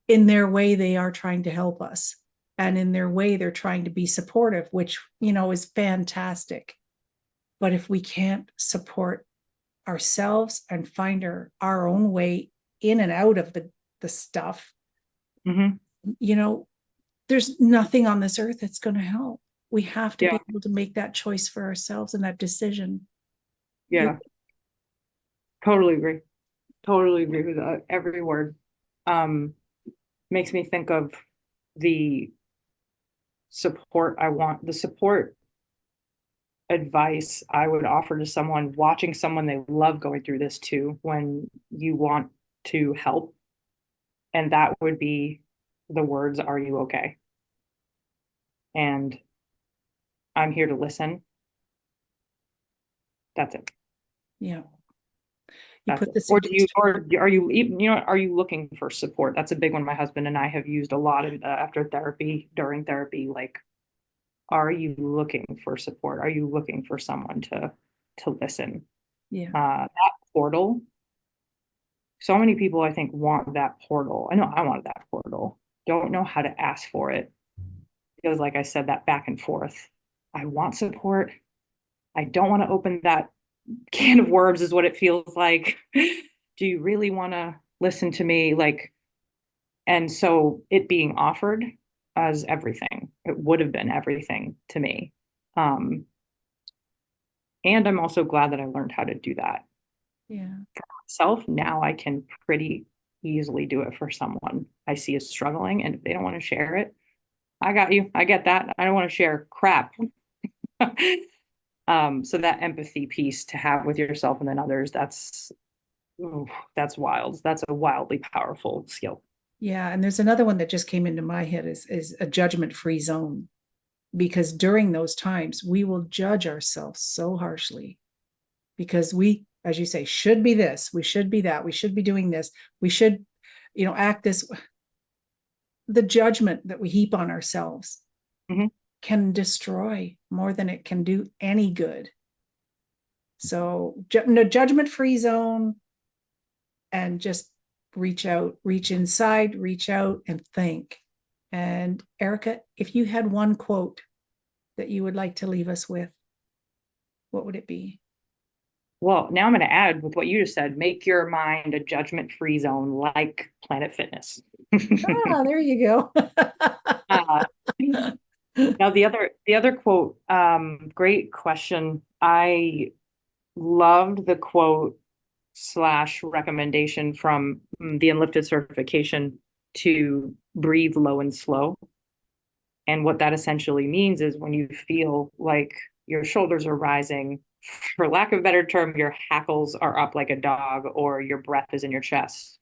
in their way they are trying to help us, and in their way they're trying to be supportive, which is fantastic. But if we can't support ourselves and find our own way in and out of the stuff, there's nothing on this earth that's going to help. We have to be able to make that choice for ourselves and that decision. Yeah. Totally agree. Totally agree with every word. Makes me think of the support advice I would offer to someone watching someone they love going through this too, when you want to help. And that would be the words, "Are you okay?" And I'm here to listen. That's it. Yeah. Or are you looking for support? That's a big one. My husband and I have used a lot after therapy, during therapy. Like, are you looking for support? Are you looking for someone to listen? Yeah. That portal. So many people, I think, want that portal. I know I wanted that portal. Don't know how to ask for it. Because, like I said, that back and forth. I want support. I don't want to open that can of worms, is what it feels like. Do you really want to listen to me? And so it being offered as everything, it would have been everything to me. And I'm also glad that I learned how to do that. Yeah. For myself, now I can pretty easily do it for someone I see is struggling. And if they don't want to share it, I got you. I get that. I don't want to share crap. So that empathy piece to have with yourself and then others, that's wild. That's a wildly powerful skill. Yeah. And there's another one that just came into my head, is a judgment-free zone. Because during those times, we will judge ourselves so harshly, because we, as you say, should be this, we should be that, we should be doing this, we should, act this. The judgment that we heap on ourselves can destroy more than it can do any good. So, no, judgment-free zone, and just reach out, reach inside, reach out and think. And Erika, if you had one quote that you would like to leave us with, what would it be? Well, now I'm going to add with what you just said, make your mind a judgment-free zone like Planet Fitness. There you go. Now the other quote, great question. I loved the quote / recommendation from the Unlifted certification to breathe low and slow. And what that essentially means is when you feel like your shoulders are rising, for lack of a better term, your hackles are up like a dog, or your breath is in your chest,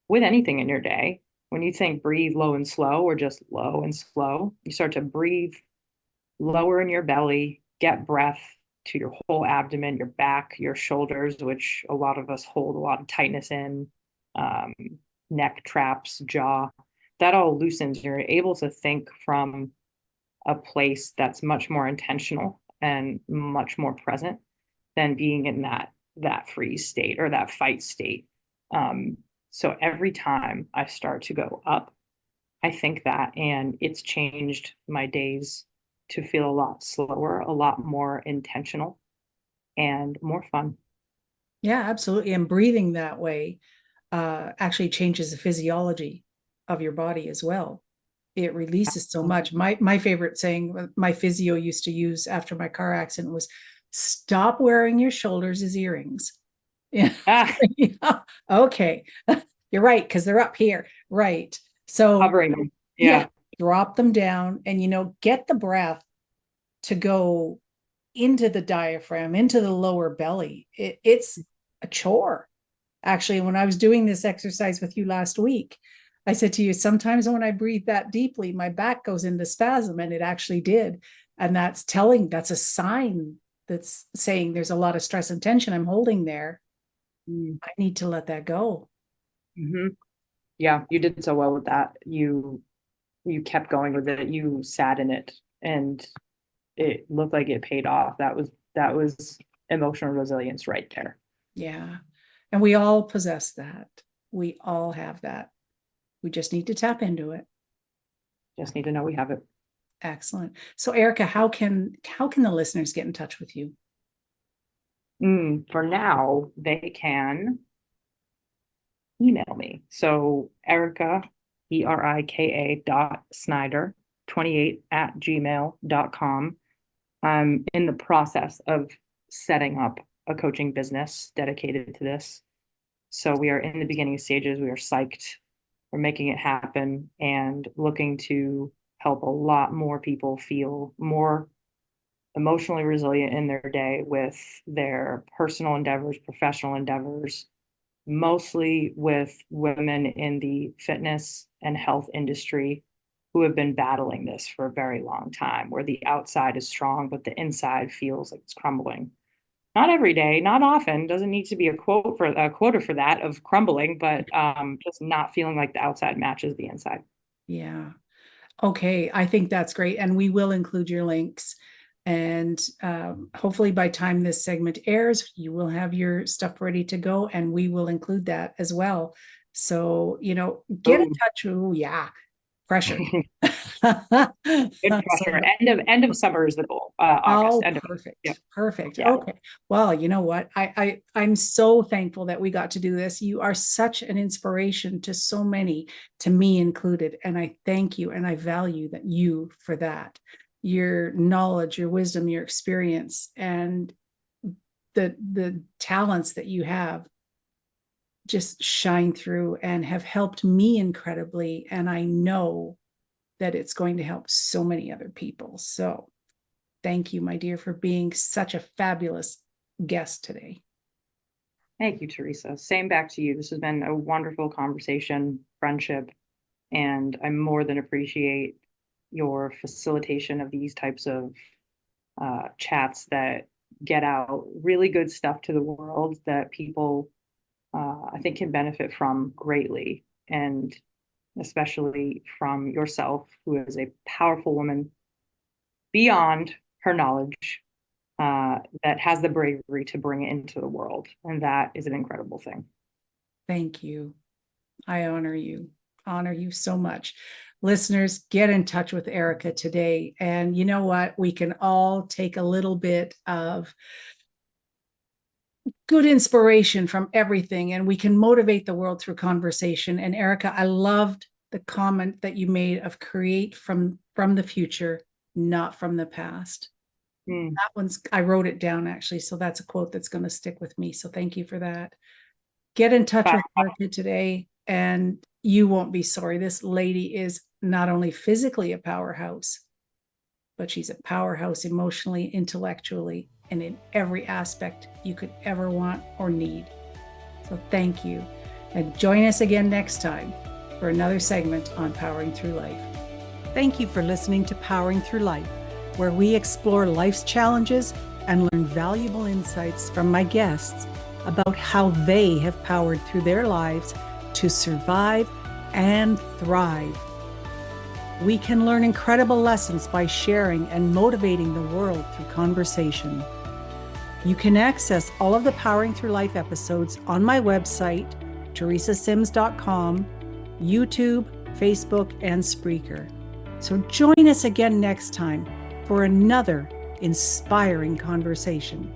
with anything in your day, when you think breathe low and slow, or just low and slow, you start to breathe lower in your belly, get breath to your whole abdomen, your back, your shoulders, which a lot of us hold a lot of tightness in, um, neck traps, jaw. That all loosens. You're able to think from a place that's much more intentional and much more present than being in that freeze state or that fight state. So every time I start to go up, I think that, and it's changed my days to feel a lot slower, a lot more intentional, and more fun. Yeah, absolutely. And breathing that way actually changes the physiology of your body as well. It releases so much. My favorite saying my physio used to use after my car accident was, "Stop wearing your shoulders as earrings." Yeah. Ah, Okay. You're right, because they're up here. Right. So hovering them. yeah, Yeah. drop them down and get the breath to go into the diaphragm, into the lower belly. It's a chore. Actually, when I was doing this exercise with you last week, I said to you, sometimes when I breathe that deeply, my back goes into spasm, and it actually did. And that's a sign that's saying there's a lot of stress and tension I'm holding there. I need to let that go. Mm-hmm. Yeah, you did so well with that. You kept going with it. You sat in it, and it looked like it paid off. That was emotional resilience right there. Yeah. And we all possess that. We all have that. We just need to tap into it. Just need to know we have it. Excellent. So Erika, how can the listeners get in touch with you? For now, they can email me. So Erika, Erika Snyder 28 at gmail.com. I'm in the process of setting up a coaching business dedicated to this. So we are in the beginning stages. We are psyched. We're making it happen and looking to help a lot more people feel more emotionally resilient in their day with their personal endeavors, professional endeavors, mostly with women in the fitness and health industry who have been battling this for a very long time, where the outside is strong, but the inside feels like it's crumbling. Not every day, not often. Doesn't need to be a quota for that of crumbling, but just not feeling like the outside matches the inside. Yeah. Okay. I think that's great. And we will include your links. And hopefully by time this segment airs, you will have your stuff ready to go, and we will include that as well. So, get in Boom. touch. Oh, yeah. Pressure. Good So, pressure. End of summer is the goal. August. oh, End of yeah. perfect. Perfect. Yeah. Okay. Well, you know what? I'm so thankful that we got to do this. You are such an inspiration to so many, to me included. And I thank you, and I value you for that. Your knowledge, your wisdom, your experience, and the talents that you have just shine through and have helped me incredibly. And I know that it's going to help so many other people. So thank you, my dear, for being such a fabulous guest today. Thank you, Teresa. Same back to you. This has been a wonderful conversation, friendship, and I more than appreciate your facilitation of these types of chats that get out really good stuff to the world that people, I think, can benefit from greatly, and especially from yourself, who is a powerful woman beyond her knowledge, that has the bravery to bring it into the world. And that is an incredible thing. Thank you. I honor you. Honor you so much. Listeners, get in touch with Erika today. And you know what? We can all take a little bit of good inspiration from everything, and we can motivate the world through conversation. And Erika, I loved the comment that you made of create from the future, not from the past. That I wrote it down actually. So that's a quote that's going to stick with me. So thank you for that. Get in touch with Erika today, and you won't be sorry. This lady is not only physically a powerhouse, but she's a powerhouse emotionally, intellectually, and in every aspect you could ever want or need. So thank you. And join us again next time for another segment on Powering Through Life. Thank you for listening to Powering Through Life, where we explore life's challenges and learn valuable insights from my guests about how they have powered through their lives to survive and thrive. We can learn incredible lessons by sharing and motivating the world through conversation. You can access all of the Powering Through Life episodes on my website, teresasims.com, YouTube, Facebook, and Spreaker. So join us again next time for another inspiring conversation.